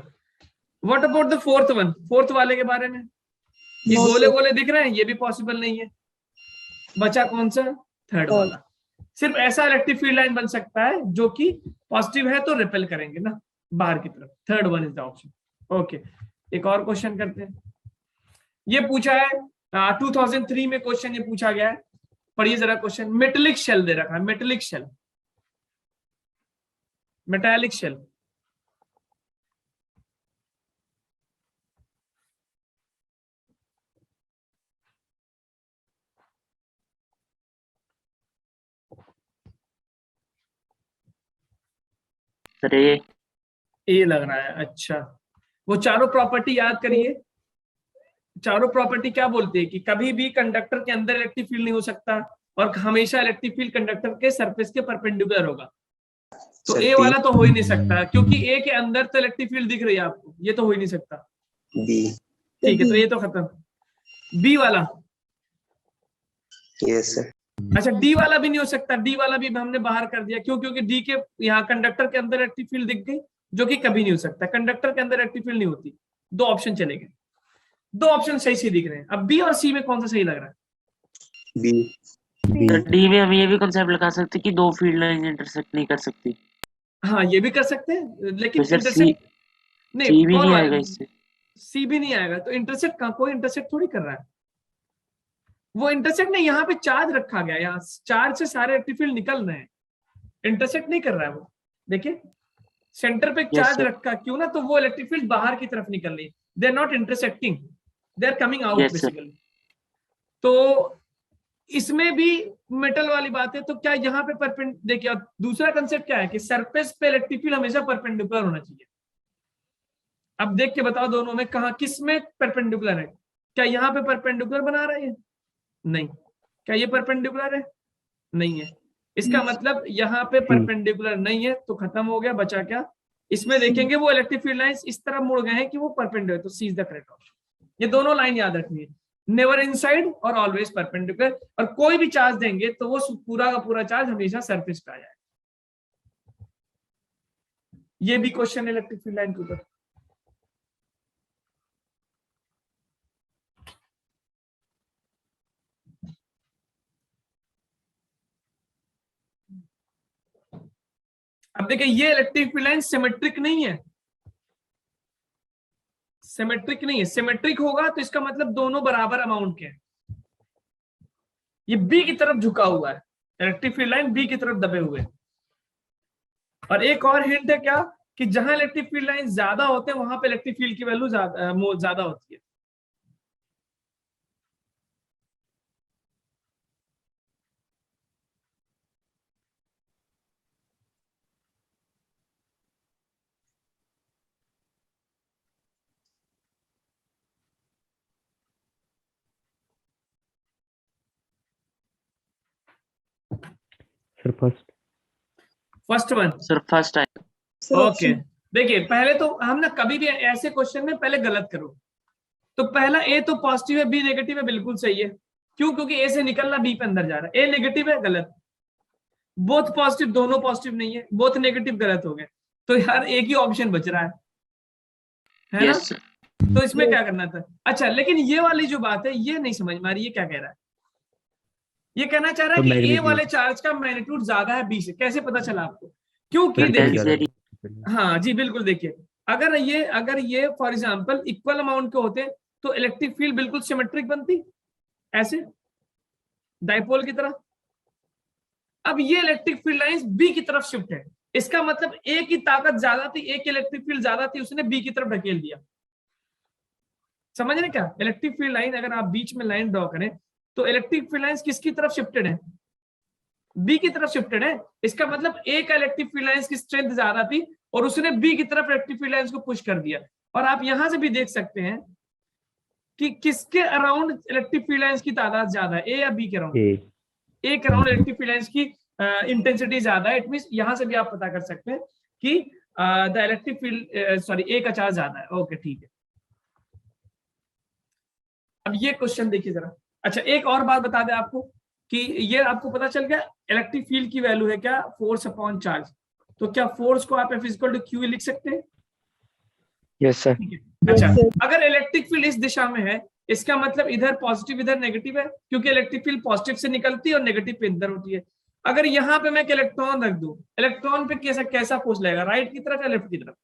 what about the fourth one? Fourth वाले के बारे में, ये No, गोले sir. गोले दिख रहे हैं, ये भी पॉसिबल नहीं है। बचा कौन सा? थर्ड वाला। सिर्फ ऐसा इलेक्ट्रिक फील्ड लाइन बन सकता है जो कि पॉजिटिव है तो रिपेल करेंगे ना बाहर की तरफ। Third one is the option. Okay, एक और क्वेश्चन करते हैं। ये पूछा है 2003 में क्वेश्चन ये पूछा गया है, पढ़िए जरा क्वेश्चन। मेटेलिक शेल दे रखा है, metallic shell, metallic shell. Sir A लग रहा है। अच्छा, वो चारों प्रॉपर्टी याद करिए। चारों प्रॉपर्टी क्या बोलती है कि कभी भी कंडक्टर के अंदर इलेक्ट्रिक फील्ड नहीं हो सकता, और हमेशा इलेक्ट्रिक फील्ड कंडक्टर के सरफेस के परपेंडिकुलर होगा। तो Sir, ए B. वाला तो हो ही नहीं सकता, क्योंकि ए के अंदर तो इलेक्ट्रिक फील्ड दिख रही है आपको, ये तो हो ही नहीं सकता। B. ठीक है, तो ये तो खत्म। बी वाला? Yes, sir. अच्छा, डी वाला भी नहीं हो सकता। डी वाला भी हमने बाहर कर दिया, क्यों? क्योंकि डी के यहाँ कंडक्टर के अंदर इलेक्ट्रिक फील्ड दिख गई, जो कि कभी नहीं हो सकता। कंडक्टर के अंदर इलेक्ट्रिक फील्ड नहीं होती। 2 ऑप्शन चले गए, 2 ऑप्शन सही से दिख रहे हैं। अब बी और सी में कौन सा सही लग रहा है? B. सर डी में हम ये भी कंसेप्ट लगा सकते हैं कि 2 फील्ड लाइन इंटरसेक्ट नहीं कर सकती। हाँ, ये भी कर सकते हैं, लेकिन तो सर इंटरसेक्ट सी भी कौन नहीं वाला? आएगा इससे। सी भी नहीं आएगा, तो इंटरसेक्ट का कोई इंटरसेक्ट थोड़ी कर रहा है। वो इंटरसेक्ट नहीं, यहाँ पे चार्ज रखा गया, यहाँ चार्ज से सारे इलेक्ट्रिक फील्ड निकल रहे हैं, इंटरसेक्ट नहीं कर रहा है वो। देखिए सेंटर पे चार्ज sir. रखा, क्यों ना? तो वो इलेक्ट्रिक फील्ड बाहर की तरफ निकल रही है, they are not intersecting, they are coming out Yes, sir. Basically. तो इसमें भी मेटल वाली बात है। तो क्या यहाँ पे देखिए, दूसरा कंसेप्ट क्या है कि सरफेस पे इलेक्ट्रिक फील्ड हमेशा परपेंडिकुलर होना चाहिए। अब देख के बताओ दोनों में कहा किस में परपेंडिकुलर है? क्या यहाँ पे परपेंडिकुलर बना रहे हैं? नहीं। क्या ये परपेंडिकुलर है? नहीं है। इसका मतलब यहाँ पे परपेंडिकुलर नहीं है, तो खत्म हो गया, बचा क्या? इसमें देखेंगे वो इलेक्ट्रिक फील्ड लाइंस इस तरह मुड़ गए हैं कि वो परपेंडिकुलर, तो सी इज द करेक्ट ऑप्शन। ये दोनों लाइन याद रखनी है, नेवर इनसाइड और ऑलवेज परपेंडिकुलर। और कोई भी चार्ज देंगे तो वो पूरा का पूरा चार्ज हमेशा सरफेस पे आ जाएगा। ये भी क्वेश्चन इलेक्ट्रिक फील्ड लाइन के ऊपर। अब देखिए, ये इलेक्ट्रिक फील्ड लाइन सिमेट्रिक नहीं है, सिमेट्रिक नहीं है। सिमेट्रिक होगा तो इसका मतलब दोनों बराबर अमाउंट के हैं। ये बी की तरफ झुका हुआ है, इलेक्ट्रिक फील्ड लाइन बी की तरफ दबे हुए हैं। और एक और हिंट है क्या, कि जहां इलेक्ट्रिक फील्ड लाइन ज्यादा होते हैं वहां पे इलेक्ट्रिक फील्ड की वैल्यू ज्यादा होती है। Sir first one, sir first time. Okay. देखिए, पहले तो हम ना कभी भी ऐसे क्वेश्चन में पहले गलत करो। तो पहला ए तो पॉजिटिव है, बी नेगेटिव है, बिल्कुल सही है। क्यों? क्योंकि ए से निकलना बी पे अंदर जा रहा है। ए नेगेटिव है, गलत। बोथ पॉजिटिव, दोनों पॉजिटिव नहीं है, बोथ नेगेटिव, गलत हो गए। तो यार एक ही ऑप्शन बच रहा है ना? Yes sir. तो इसमें क्या करना था? अच्छा, लेकिन ये वाली जो बात है ये नहीं समझ में आ रही, ये क्या कह रहा है? ये कहना चाह रहा है कि ए वाले चार्ज का मैग्नीट्यूड ज्यादा है बी से। कैसे पता चला आपको? क्योंकि देखिए, हाँ जी बिल्कुल, देखिए अगर ये फॉर एग्जांपल इक्वल अमाउंट के होते तो इलेक्ट्रिक फील्ड बिल्कुल सिमेट्रिक बनती, ऐसे डाइपोल की तरह। अब ये इलेक्ट्रिक फील्ड लाइंस बी की तरफ शिफ्ट है, इसका मतलब ए की ताकत ज्यादा थी, ए की इलेक्ट्रिक फील्ड ज्यादा थी, उसने बी की तरफ ढकेल दिया। समझ रहे क्या? इलेक्ट्रिक फील्ड लाइन अगर आप बीच में लाइन ड्रॉ करें तो इलेक्ट्रिक फील्ड लाइंस किसकी तरफ शिफ्टेड है? बी की तरफ शिफ्टेड है। इसका मतलब ए का इलेक्ट्रिक फील्ड लाइंस की स्ट्रेंथ ज्यादा थी और उसने बी की तरफ इलेक्ट्रिक फील्ड लाइंस को पुश कर दिया। और आप यहां से भी देख सकते हैं कि किसके अराउंड इलेक्ट्रिक फील्ड लाइंस की तादाद ज्यादा है, ए या बी के अराउंड? ए के अराउंड इलेक्ट्रिक फील्ड लाइंस की इंटेंसिटी ज्यादा है। इट मींस यहां से भी आप पता कर सकते हैं कि द इलेक्ट्रिक फील्ड सॉरी ए का चार्ज ज्यादा है। ओके ठीक है। अब ये क्वेश्चन देखिए जरा। अच्छा, एक और बात बता दें आपको कि ये आपको पता चल गया इलेक्ट्रिक फील्ड की वैल्यू है क्या? Force upon charge. तो क्या फोर्स को आप F इक्वल टू क्यू लिख सकते हैं? Yes sir. अच्छा, अगर इलेक्ट्रिक फील्ड इस दिशा में है, इसका मतलब इधर पॉजिटिव इधर नेगेटिव है, क्योंकि इलेक्ट्रिक फील्ड पॉजिटिव से निकलती है और नेगेटिव पे इधर होती है। अगर यहाँ पे मैं एक इलेक्ट्रॉन रख दूं, इलेक्ट्रॉन पे कैसा फोर्स लगेगा? राइट की तरफ या लेफ्ट की तरफ?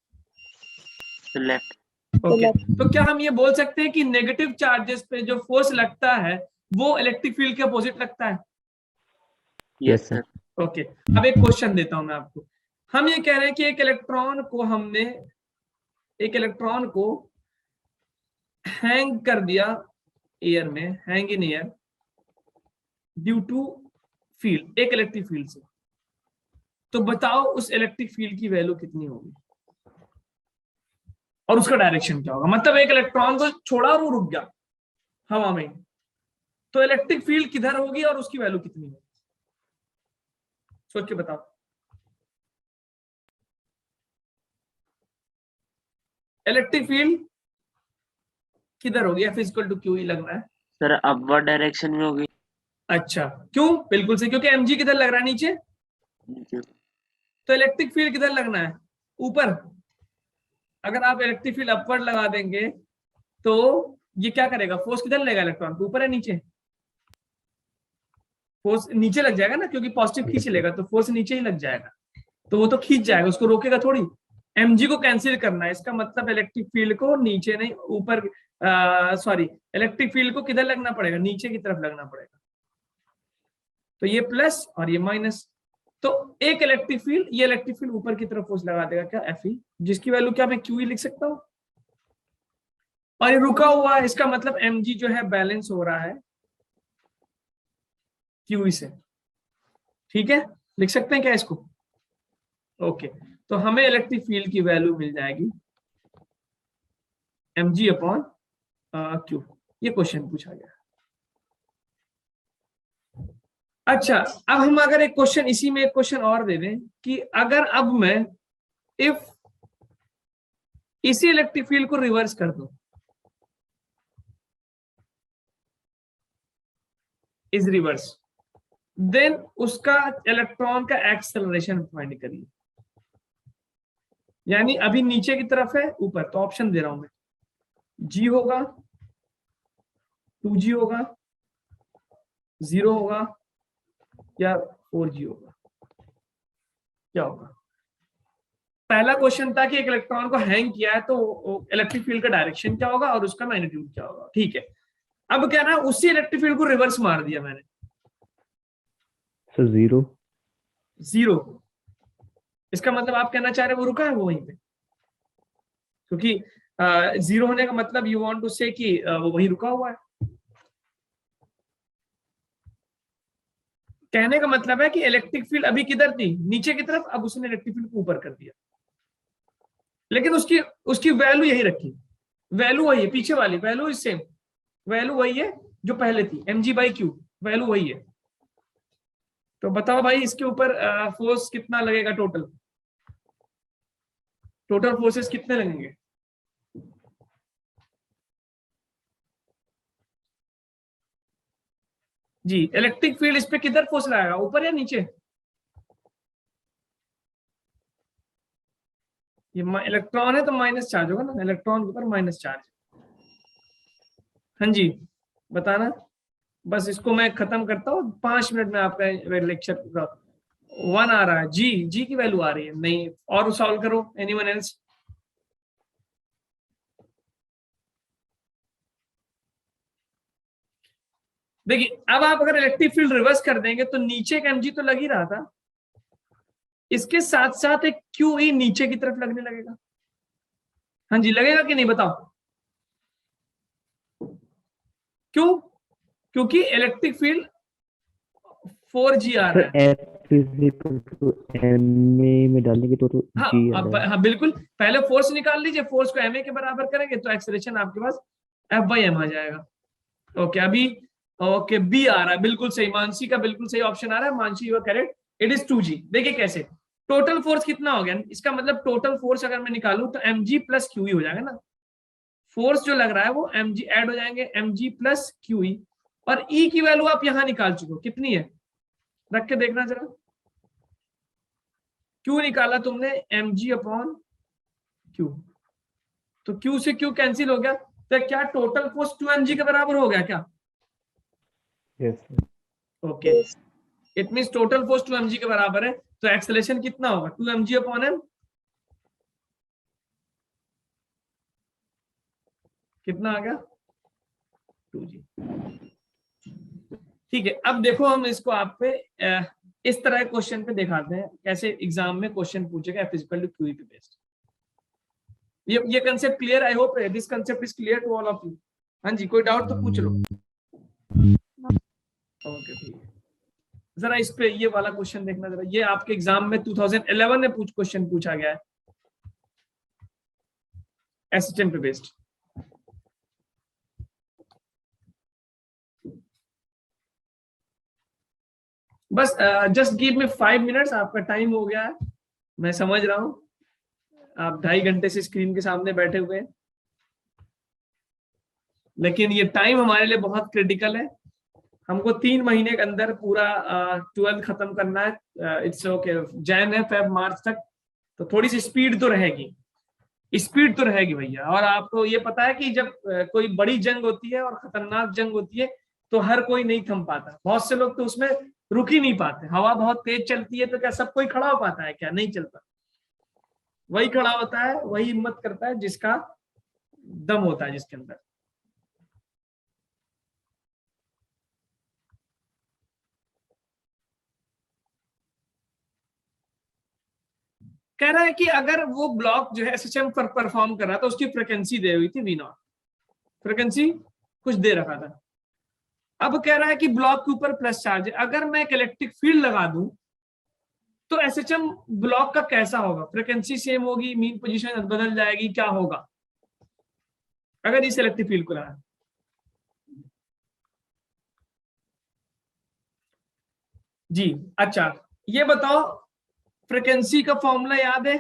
लेफ्ट। ओके, तो क्या हम ये बोल सकते हैं कि नेगेटिव चार्जेस पे जो फोर्स लगता है वो इलेक्ट्रिक फील्ड के अपोजिट लगता है? Yes sir. ओके, अब एक क्वेश्चन देता हूं मैं आपको। हम ये कह रहे हैं कि एक इलेक्ट्रॉन को हैंग कर दिया एयर में, hang in air due to field, एक इलेक्ट्रिक फील्ड से। तो बताओ उस इलेक्ट्रिक फील्ड की वैल्यू कितनी होगी और उसका डायरेक्शन क्या होगा? मतलब एक इलेक्ट्रॉन को छोड़ा और वो रुक गया हवा में, तो इलेक्ट्रिक फील्ड किधर होगी और उसकी वैल्यू कितनी होगी? सोच के बताओ। इलेक्ट्रिक फील्ड किधर होगी? F इक्वल टू क्यू ही लगना है। सर अपवर्ड डायरेक्शन में होगी। अच्छा, क्यों? बिल्कुल से, क्योंकि mg किधर लग रहा है? नीचे। तो इलेक्ट्रिक फील्ड किधर लगना है? ऊपर। अगर आप इलेक्ट्रिक फील्ड अपवर्ड लगा देंगे तो ये क्या करेगा? फोर्स किधर लेगा? इलेक्ट्रॉन को ऊपर है नीचे? फोर्स नीचे लग जाएगा ना, क्योंकि पॉजिटिव खींच लेगा तो फोर्स नीचे ही लग जाएगा, तो वो तो खींच जाएगा, उसको रोकेगा थोड़ी। mg को कैंसिल करना है, इसका मतलब इलेक्ट्रिक फील्ड को नीचे नहीं ऊपर, सॉरी, इलेक्ट्रिक फील्ड को किधर लगना पड़ेगा? नीचे की तरफ लगना पड़ेगा। तो ये प्लस और ये माइनस, तो एक इलेक्ट्रिक फील्ड, ये इलेक्ट्रिक फील्ड ऊपर की तरफ फोर्स लगा देगा क्या? Fe, जिसकी वैल्यू क्या मैं QE लिख सकता हूं। और ये रुका हुआ है, इसका मतलब mg जो है बैलेंस हो रहा है QE से। ठीक है, लिख सकते हैं क्या इसको? ओके, तो हमें इलेक्ट्रिक फील्ड की वैल्यू मिल जाएगी mg अपॉन Q। ये क्वेश्चन पूछा गया। अच्छा, अब हम अगर एक क्वेश्चन इसी में एक क्वेश्चन और दे दें कि अगर अब मैं इफ इसी इलेक्ट्रिक फील्ड को रिवर्स कर दूं, इज रिवर्स, देन उसका इलेक्ट्रॉन का एक्सेलरेशन फाइंड करिए। यानी अभी नीचे की तरफ है, ऊपर, तो ऑप्शन दे रहा हूं मैं, जी होगा, 2g होगा, 0 होगा, या 4g होगा। क्या होगा? पहला क्वेश्चन था कि एक इलेक्ट्रॉन को हैंग किया है तो इलेक्ट्रिक फील्ड का डायरेक्शन क्या होगा और उसका मैग्नीट्यूड क्या होगा। ठीक है, अब क्या ना, उसी इलेक्ट्रिक फील्ड को रिवर्स मार दिया मैंने, सर 0। 0। इसका मतलब आप कहना चाह रहे हैं वो रुका है वो वहीं पे, क्योंकि 0 होने का मतलब यू वांट टू से कि वो वहीं रुका हुआ है। कहने का मतलब है कि इलेक्ट्रिक फील्ड अभी किधर थी, नीचे की तरफ, अब उसने इलेक्ट्रिक फील्ड को ऊपर कर दिया, लेकिन उसकी उसकी वैल्यू यही रखी, वैल्यू वही है, पीछे वाली वैल्यू इज सेम, वैल्यू वही है जो पहले थी, mg/q, वैल्यू वही है। तो बताओ भाई, इसके ऊपर फोर्स कितना लगेगा? टोटल टोटल फोर्सेस कितने लगेंगे? जी, इलेक्ट्रिक फील्ड इस पे किधर फोर्स लगाएगा, ऊपर या नीचे? ये इलेक्ट्रॉन है तो माइनस चार्ज होगा ना, इलेक्ट्रॉन के ऊपर माइनस चार्ज। हाँ जी, बताना। बस इसको मैं खत्म करता हूँ, 5 मिनट में आपका लेक्चर पूरा। 1 आ रहा है, जी जी की वैल्यू आ रही है, नहीं और सॉल्व करो, एनीवन एल्स? देखिए, अब आप अगर इलेक्ट्रिक फील्ड रिवर्स कर देंगे तो नीचे एक mg तो लग ही रहा था, इसके साथ साथ एक QE नीचे की तरफ लगने लगेगा। हाँ जी, लगेगा कि नहीं बताओ? क्यों? क्योंकि इलेक्ट्रिक फील्ड 4g आ रहा सर है। F is equal to MA में डालेंगे तो हाँ, G आ रहा है। हाँ बिल्कुल, पहले फोर्स निकाल लीजिए, फोर्स को ma के बराबर करेंगे तो एक्सेलरेशन आपके पास F/m आ जाएगा। ओके, अभी ओके बी आ रहा है, बिल्कुल सही, मानसी का बिल्कुल सही ऑप्शन आ रहा है, Mansi you are correct, it is 2g। देखिए कैसे, टोटल फोर्स कितना हो गया, इसका मतलब टोटल फोर्स अगर मैं निकालूं तो mg प्लस QE हो जाएगा ना, फोर्स जो लग रहा है वो mg ऐड हो जाएंगे, mg प्लस QE, और E की वैल्यू आप यहां निकाल चुके हो, कितनी है, रख के देखना जरा। Q निकाला तुमने mg/Q, तो Q से Q कैंसिल हो गया, तो क्या टोटल फोर्स 2mg के बराबर हो गया क्या? Yes sir. Okay, it means total force 2mg के बराबर है, तो एक्सेलरेशन कितना होगा, 2mg/m। कितना आ गया? 2g। ठीक है, अब देखो हम इसको आप पे इस तरह क्वेश्चन पे दिखाते हैं कैसे एग्जाम में क्वेश्चन पूछेगा फिजिकल टू क्यूई पे बेस्ड। ये concept clear? I hope this concept is clear to all of you. हाँ जी, कोई डाउट तो पूछ लो। ओके, ठीक है, जरा इस पे ये वाला क्वेश्चन देखना जरा, ये आपके एग्जाम में 2011 में क्वेश्चन पूछा गया है एसएचएम पे बेस्ड। बस जस्ट गिव मी 5 मिनट्स, आपका टाइम हो गया है, मैं समझ रहा हूं आप 2.5 घंटे से स्क्रीन के सामने बैठे हुए हैं, लेकिन ये टाइम हमारे लिए बहुत क्रिटिकल है। हमको 3 महीने के अंदर पूरा 12th खत्म करना है। इट्स ओके, जैन है फेब मार्च तक, तो थोड़ी सी स्पीड तो रहेगी, स्पीड तो रहेगी भैया। और आपको ये पता है कि जब कोई बड़ी जंग होती है और खतरनाक जंग होती है तो हर कोई नहीं थम पाता, बहुत से लोग तो उसमें रुक ही नहीं पाते। हवा बहुत तेज चलती है तो क्या सब कोई खड़ा हो पाता है क्या? नहीं चलता। वही खड़ा होता है, वही हिम्मत करता है जिसका दम होता है जिसके अंदर। कह रहा है कि अगर वो ब्लॉक जो है एसएचएम पर परफॉर्म कर रहा था, उसकी फ्रिक्वेंसी दे हुई थी V0, फ्रिक्वेंसी कुछ दे रखा था। अब कह रहा है कि ब्लॉक के ऊपर प्लस चार्ज है, अगर मैं एक इलेक्ट्रिक फील्ड लगा दूं तो एसएचएम ब्लॉक का कैसा होगा, फ्रिक्वेंसी सेम होगी, मीन पोजीशन बदल जाएगी, क्या होगा अगर इस इलेक्ट्रिक फील्ड को लगा? जी। अच्छा, ये बताओ फ्रीक्वेंसी का फॉर्मूला याद है?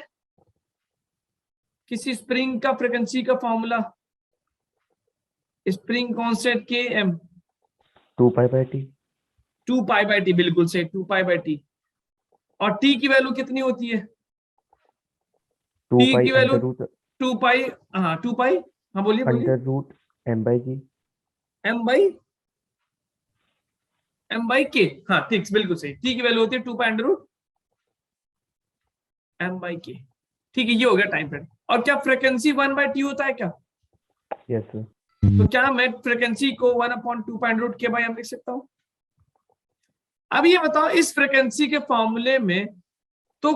किसी स्प्रिंग का फ्रीक्वेंसी का फॉर्मूला? स्प्रिंग कांस्टेंट के एम 2 पाई/t। 2 पाई/t, बिल्कुल से 2 पाई/t। और टी की वैल्यू कितनी होती है? 2 टी पाई की वैल्यू अंडर रूट 2 पाई। हाँ 2 पाई। हाँ बोलिए बोलिए। Under root m/g। m/k। हाँ ठीक, बिल्कुल सही। टी की वैल्यू होती है 2 पाई/m/k। ठीक है, ये हो गया टाइम पीरियड। और क्या फ्रीक्वेंसी 1/t होता है क्या? Yes sir. तो क्या मैं फ्रीक्वेंसी को 1/2 लिख सकता हूँ? अब ये बताओ इस फ्रीक्वेंसी के फॉर्मूले में, तो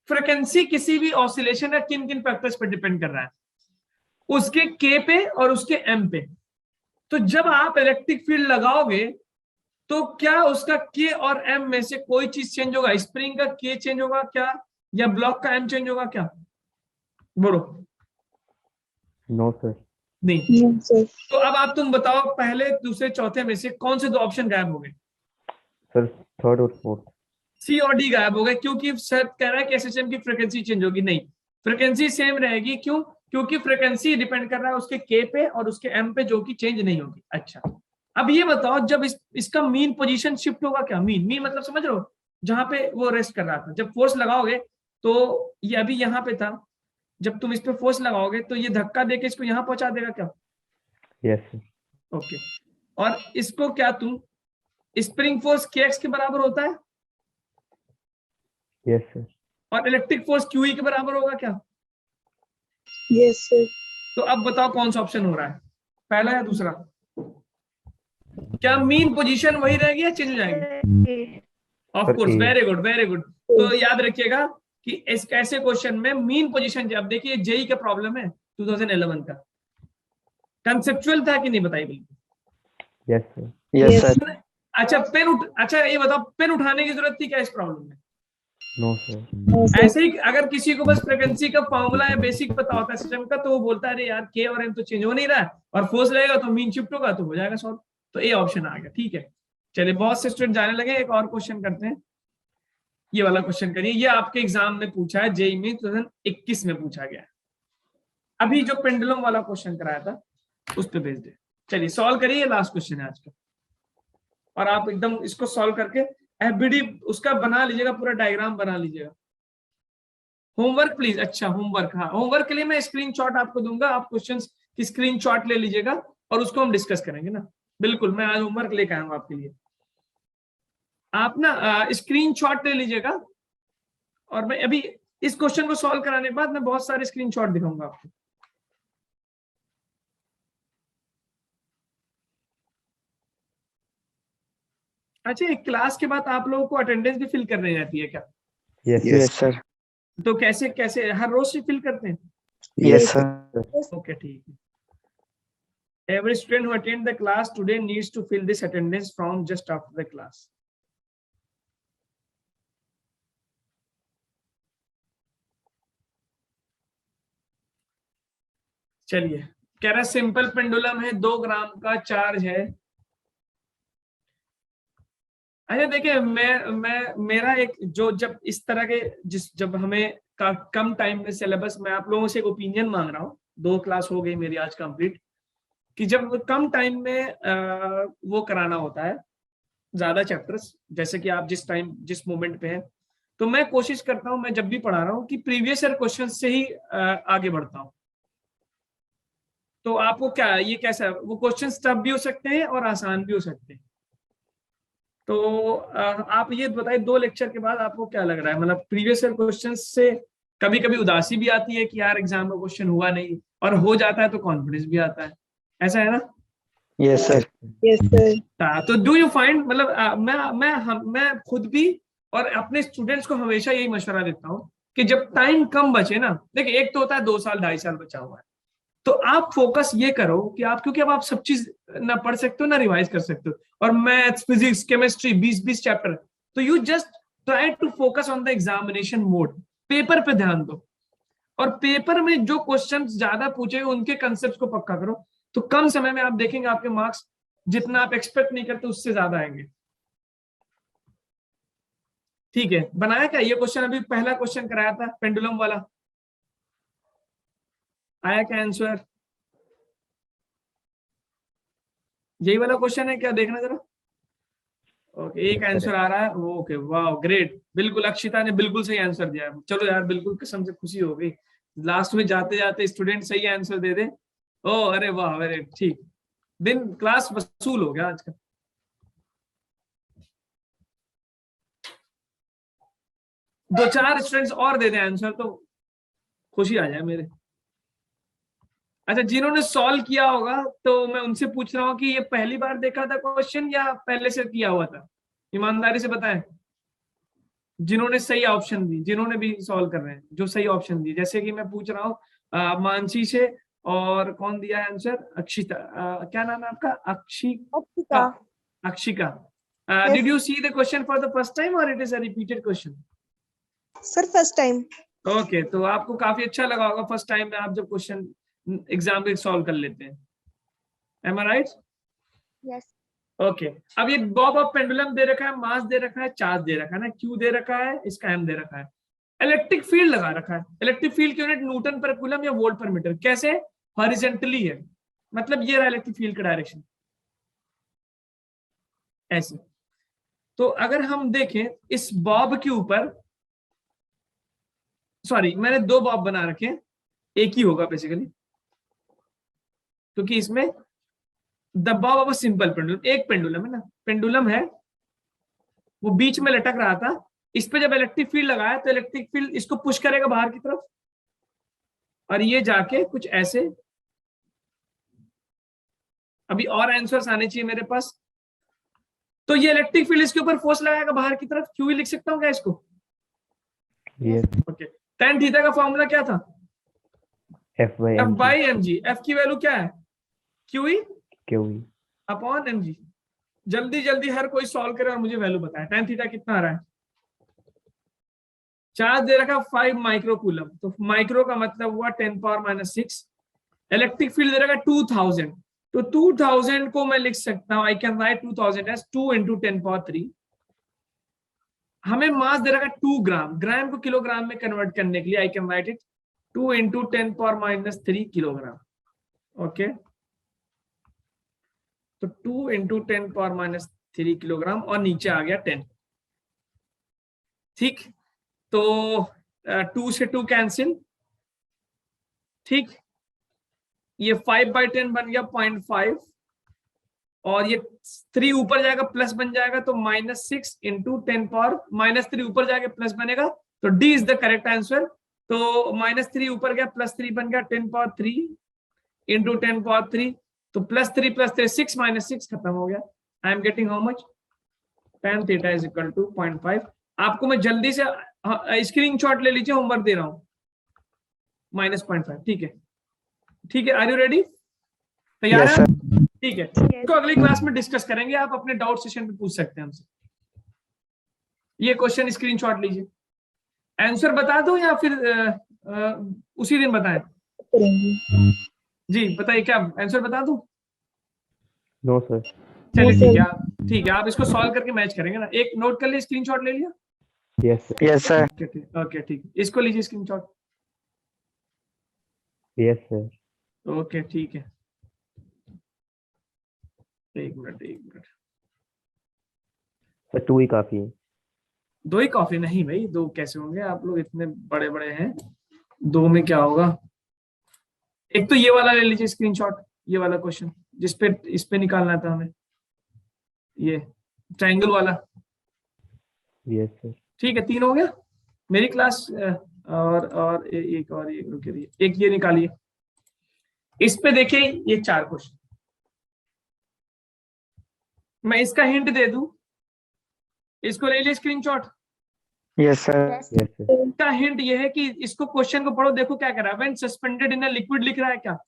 फ्रीक्वेंसी किसी भी ऑसिलेशन या किन किन फैक्टर्स पर डिपेंड कर रहा है? उसके के पे और उसके एम पे। तो जब आप इलेक्ट्रिक फील्ड लगाओगे तो क्या उसका के और एम में से कोई चीज चेंज होगा? स्प्रिंग का के चेंज होगा क्या, या ब्लॉक का एम चेंज होगा क्या? बोलो। No sir. नहीं। No, sir. तो अब तुम बताओ पहले दूसरे चौथे में से कौन से दो ऑप्शन गायब हो गए? सर थर्ड और फोर्थ। सी और डी गायब हो गए, क्योंकि सर कह रहा है कि एसएचएम की फ्रीक्वेंसी चेंज होगी। नहीं, फ्रीक्वेंसी सेम रहेगी। क्यों? क्योंकि फ्रीक्वेंसी डिपेंड कर रहा है उसके के पे और उसके एम पे, जो कि चेंज नहीं होगी। अच्छा, अब ये बताओ जब इसका मीन पोजीशन शिफ्ट होगा क्या? मीन मतलब समझ रहे हो, जहां पे वो रेस्ट कर रहा था। जब फोर्स लगाओगे तो ये अभी यहाँ पे था, जब तुम इस पे फोर्स लगाओगे तो ये धक्का देके इसको यहाँ पहुंचा देगा क्या? Yes sir. ओके। और इसको क्या तुम स्प्रिंग फोर्स के एक्स के बराबर होता है, यस सर। और इलेक्ट्रिक फोर्स क्यू के बराबर होगा क्या? Yes, sir. तो अब बताओ कौन सा ऑप्शन हो रहा है, पहला या दूसरा? क्या मीन पोजीशन वही रहेगी या चेंज हो जाएगी? Of sir course, A. Very good very good. तो याद रखिएगा कि इस ऐसे क्वेश्चन में मीन पोजीशन, अब देखिए जेई का प्रॉब्लम है 2011 का, कंसेप्चुअल था कि नहीं बताइए? बिल्कुल। Yes sir. Yes sir. अच्छा अच्छा ये बताओ पेन उठाने की जरूरत थी क्या इस प्रॉब्लम में? No sir. No, sir. ऐसे ही अगर किसी को बस फ्रीक्वेंसी का फॉर्मूला या बेसिक पता होता है सिस्टम का, तो वो बोलता है अरे यार के और एम तो चेंज हो नहीं रहा है, और फोर्स रहेगा तो मीन शिफ्ट होगा तो हो जाएगा सॉल्व। तो ए ऑप्शन आ गया। ठीक है, चलिए बहुत से स्टूडेंट जाने लगे। एक और क्वेश्चन करते हैं, ये वाला क्वेश्चन करिए। ये आपके एग्जाम में पूछा है, जेई में 2021 में पूछा गया है। अभी जो पेंडुलम वाला क्वेश्चन कराया था उस पर भेज दे। चलिए सॉल्व करिए, ये लास्ट क्वेश्चन है आज का। और आप एकदम इसको सॉल्व करके एफबीडी उसका बना लीजिएगा, पूरा डायग्राम बना लीजिएगा। Homework please. अच्छा होमवर्क, हाँ होमवर्क के लिए मैं स्क्रीनशॉट आपको दूंगा, आप क्वेश्चंस की स्क्रीनशॉट ले लीजिएगा और उसको हम डिस्कस करेंगे ना। बिल्कुल, मैं आज होमवर्क लेकर आऊंगा आपके लिए। आप ना स्क्रीनशॉट ले लीजिएगा, और मैं अभी इस क्वेश्चन को सॉल्व कराने के बाद मैं बहुत सारे स्क्रीनशॉट दिखाऊंगा आपको। अच्छा, एक क्लास के बाद आप लोगों को अटेंडेंस भी फिल करनी रहती है क्या? Yes yes sir. तो कैसे कैसे हर रोज से फिल करते हैं? Yes sir. ओके ठीक है। Every student who attend the class today needs to fill this attendance form just after the class. चलिए, कह रहा सिंपल पेंडुलम है, 2 ग्राम का चार्ज है। अच्छा देखिए, मैं मेरा एक जो जब इस तरह के जब हमें कम टाइम में सिलेबस, मैं आप लोगों से एक ओपिनियन मांग रहा हूँ। 2 क्लास हो गई मेरी आज कंप्लीट, कि जब कम टाइम में वो कराना होता है ज्यादा चैप्टर्स, जैसे कि आप जिस मोमेंट पे हैं, तो मैं कोशिश करता हूं, मैं जब भी पढ़ा रहा हूं, कि प्रीवियस ईयर क्वेश्चन से ही आगे बढ़ता हूं। तो आपको क्या ये कैसा, वो क्वेश्चन टफ भी हो सकते हैं और आसान भी हो सकते हैं। तो आप ये बताइए 2 लेक्चर के बाद आपको क्या लग रहा है, मतलब प्रीवियस ईयर क्वेश्चन से कभी कभी उदासी भी आती है कि यार एग्जाम में क्वेश्चन हुआ नहीं, और हो जाता है तो कॉन्फिडेंस भी आता है, ऐसा है ना? Yes sir. Yes, sir. तो डू यू फाइंड, मतलब मैं खुद भी और अपने स्टूडेंट्स को हमेशा यही मशवरा देता हूँ कि जब टाइम कम बचे ना, देखिए एक तो होता है 2 साल 2.5 साल बचा हुआ है, तो आप फोकस ये करो कि आप, क्योंकि अब आप सब चीज ना पढ़ सकते हो ना रिवाइज कर सकते हो, और मैथ्स फिजिक्स केमिस्ट्री 20-20 चैप्टर, तो you just try to focus on the examination mode. Paper पे ध्यान दो, और पेपर में जो क्वेश्चन ज्यादा पूछे उनके कंसेप्ट को पक्का करो, तो कम समय में आप देखेंगे आपके मार्क्स जितना आप एक्सपेक्ट नहीं करते उससे ज्यादा आएंगे। ठीक है, बनाया क्या ये क्वेश्चन? अभी पहला क्वेश्चन कराया था पेंडुलम वाला, आया क्या आंसर? यही वाला क्वेश्चन है क्या? देखना जरा। ओके, एक आंसर आ रहा है। ओके, वाह ग्रेट, बिल्कुल अक्षिता ने बिल्कुल सही आंसर दिया। चलो यार, बिल्कुल कसम से खुशी हो गई, लास्ट में जाते जाते स्टूडेंट सही आंसर दे दे। ओ अरे वाह, वेरी ठीक, दिन क्लास वसूल हो गया आज का। दो चार स्टूडेंट्स और दे दें आंसर तो खुशी आ जाए मेरे। अच्छा, जिन्होंने सॉल्व किया होगा तो मैं उनसे पूछ रहा हूँ कि ये पहली बार देखा था क्वेश्चन या पहले से किया हुआ था? ईमानदारी से बताएं, जिन्होंने सही ऑप्शन दी, जिन्होंने भी सॉल्व कर रहे हैं, जो सही ऑप्शन दी। जैसे कि मैं पूछ रहा हूँ मानसी से, और कौन दिया है आंसर? अक्षिता, क्या नाम है आपका? Akshika. Akshika, did you see the question for the first time और it is a repeated question? Sir first time. Okay, तो आपको काफी अच्छा लगा होगा फर्स्ट टाइम में आप जब क्वेश्चन एग्जाम में सॉल्व कर लेते हैं। एम आई राइट? यस। ओके, अब ये बॉब ऑफ पेंडुलम दे रखा है, मास दे रखा है, चार्ज दे रखा है ना, क्यू दे रखा है, इसका एम दे रखा है, इलेक्ट्रिक फील्ड लगा रखा है। इलेक्ट्रिक फील्ड की यूनिट न्यूटन पर कूलम या वोल्ट पर मीटर। कैसे? हॉरिजॉन्टली है, मतलब ये रहा इलेक्ट्रिक फील्ड का डायरेक्शन, ऐसे। तो अगर हम देखें इस बॉब के ऊपर, सॉरी मैंने दो बॉब बना रखे हैं, एक ही होगा बेसिकली, क्योंकि इसमें the Bob of a simple pendulum, एक पेंडुलम है ना, पेंडुलम है, वो बीच में लटक रहा था। इस पे जब इलेक्ट्रिक फील्ड लगाया तो इलेक्ट्रिक फील्ड इसको पुश करेगा बाहर की तरफ, और ये जाके कुछ ऐसे। अभी और आंसर्स आने चाहिए मेरे पास। तो ये इलेक्ट्रिक फील्ड इसके ऊपर फोर्स लगाएगा बाहर की तरफ, क्यू ही लिख सकता हूँ क्या इसको? यस। ओके, tan थीटा का फॉर्मूला क्या था? F by F M by M G. F की वैल्यू क्या है? Q E Q upon M G. जल्दी जल्दी हर कोई सॉल्व करे और मुझे वैल्यू बताए। tan थीटा कितना आ रहा है? चार्ज दे रखा 5 माइक्रो कूलम, तो माइक्रो का मतलब हुआ 10⁻⁻⁶। इलेक्ट्रिक फील्ड दे रखा 2000, तो 2000 को मैं लिख सकता हूं, आई कैन राइट 2000 एज 2 × 10⁻3। हमें मास दे रखा 2 ग्राम, ग्राम को किलोग्राम में कन्वर्ट करने के लिए आई can right it 2 × 10⁻³ kilogram. Okay, तो 2 × 10⁻³ किलोग्राम, और नीचे आ गया 10। ठीक, तो 2 से 2 कैंसिल। ठीक, ये 5/10 बन गया 0.5, और ये 3 ऊपर जाएगा प्लस बन जाएगा, तो -6 × 10⁻³ ऊपर जाके प्लस बनेगा, तो D is the correct answer. तो -3 ऊपर गया, +3 बन गया, 10⁻³ × 10⁻3, तो +3 + 3 6 - 6 खत्म हो गया। I am getting how much? tan theta is equal to 0.5। आपको मैं जल्दी से स्क्रीनशॉट ले लीजिए, होमवर्क दे रहा हूं, -0.5। ठीक है, ठीक है, आर यू रेडी? तैयार है? ठीक है, तो अगली क्लास में डिस्कस करेंगे, आप अपने डाउट सेशन पे पूछ सकते हैं हमसे। ये क्वेश्चन स्क्रीनशॉट लीजिए। आंसर बता दो या फिर उसी दिन बताएं? जी बताइए, क्या आंसर बता दूं? No sir. चलिए ठीक है, ठीक है, आप इसको सॉल्व करके मैच करेंगे ना। एक नोट कर लिए, स्क्रीनशॉट ले लिया? Yes yes sir. ओके ठीक, इसको लीजिए स्क्रीनशॉट। Yes sir. ओके ठीक है, एक मिनट। सर 2 ही काफी है। 2 ही काफी? नहीं भाई, 2 कैसे होंगे, आप लोग इतने बड़े बड़े हैं, 2 में क्या होगा? एक तो ये वाला ले लीजिए स्क्रीनशॉट, ये वाला क्वेश्चन जिसपे इस पे निकालना था हमें, ये ट्रायंगल वाला। Yes sir. ठीक है, 3 हो गया मेरी क्लास। और एक और ये रुक रही है, एक ये निकालिए। इस पे देखिए ये 4 क्वेश्चन, मैं इसका हिंट दे दूं, इसको ले लीजिए screenshot. Yes sir. Yes sir. इसका हिंट ये है कि इसको क्वेश्चन को पढ़ो, देखो क्या कर रहा है। When suspended in a liquid लिख रहा है, क्या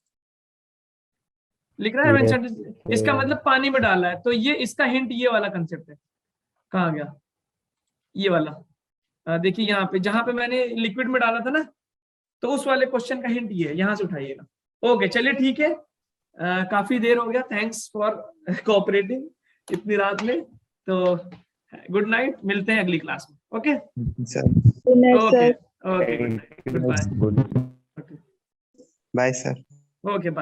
लिख रहा है? Yes, इसका मतलब पानी में डाला है, तो ये इसका हिंट ये वाला कंसेप्ट है। कहाँ गया ये वाला? देखिए यहाँ पे, जहां पे मैंने लिक्विड में डाला था ना, तो उस वाले क्वेश्चन का हिंट ये है, यहां से उठाइएगा। ओके चलिए ठीक है, काफी देर हो गया, थैंक्स फॉर कोऑपरेटिंग इतनी रात में। तो गुड नाइट, मिलते हैं अगली क्लास में। Okay sir okay okay good bye बोलिए okay bye sir okay bye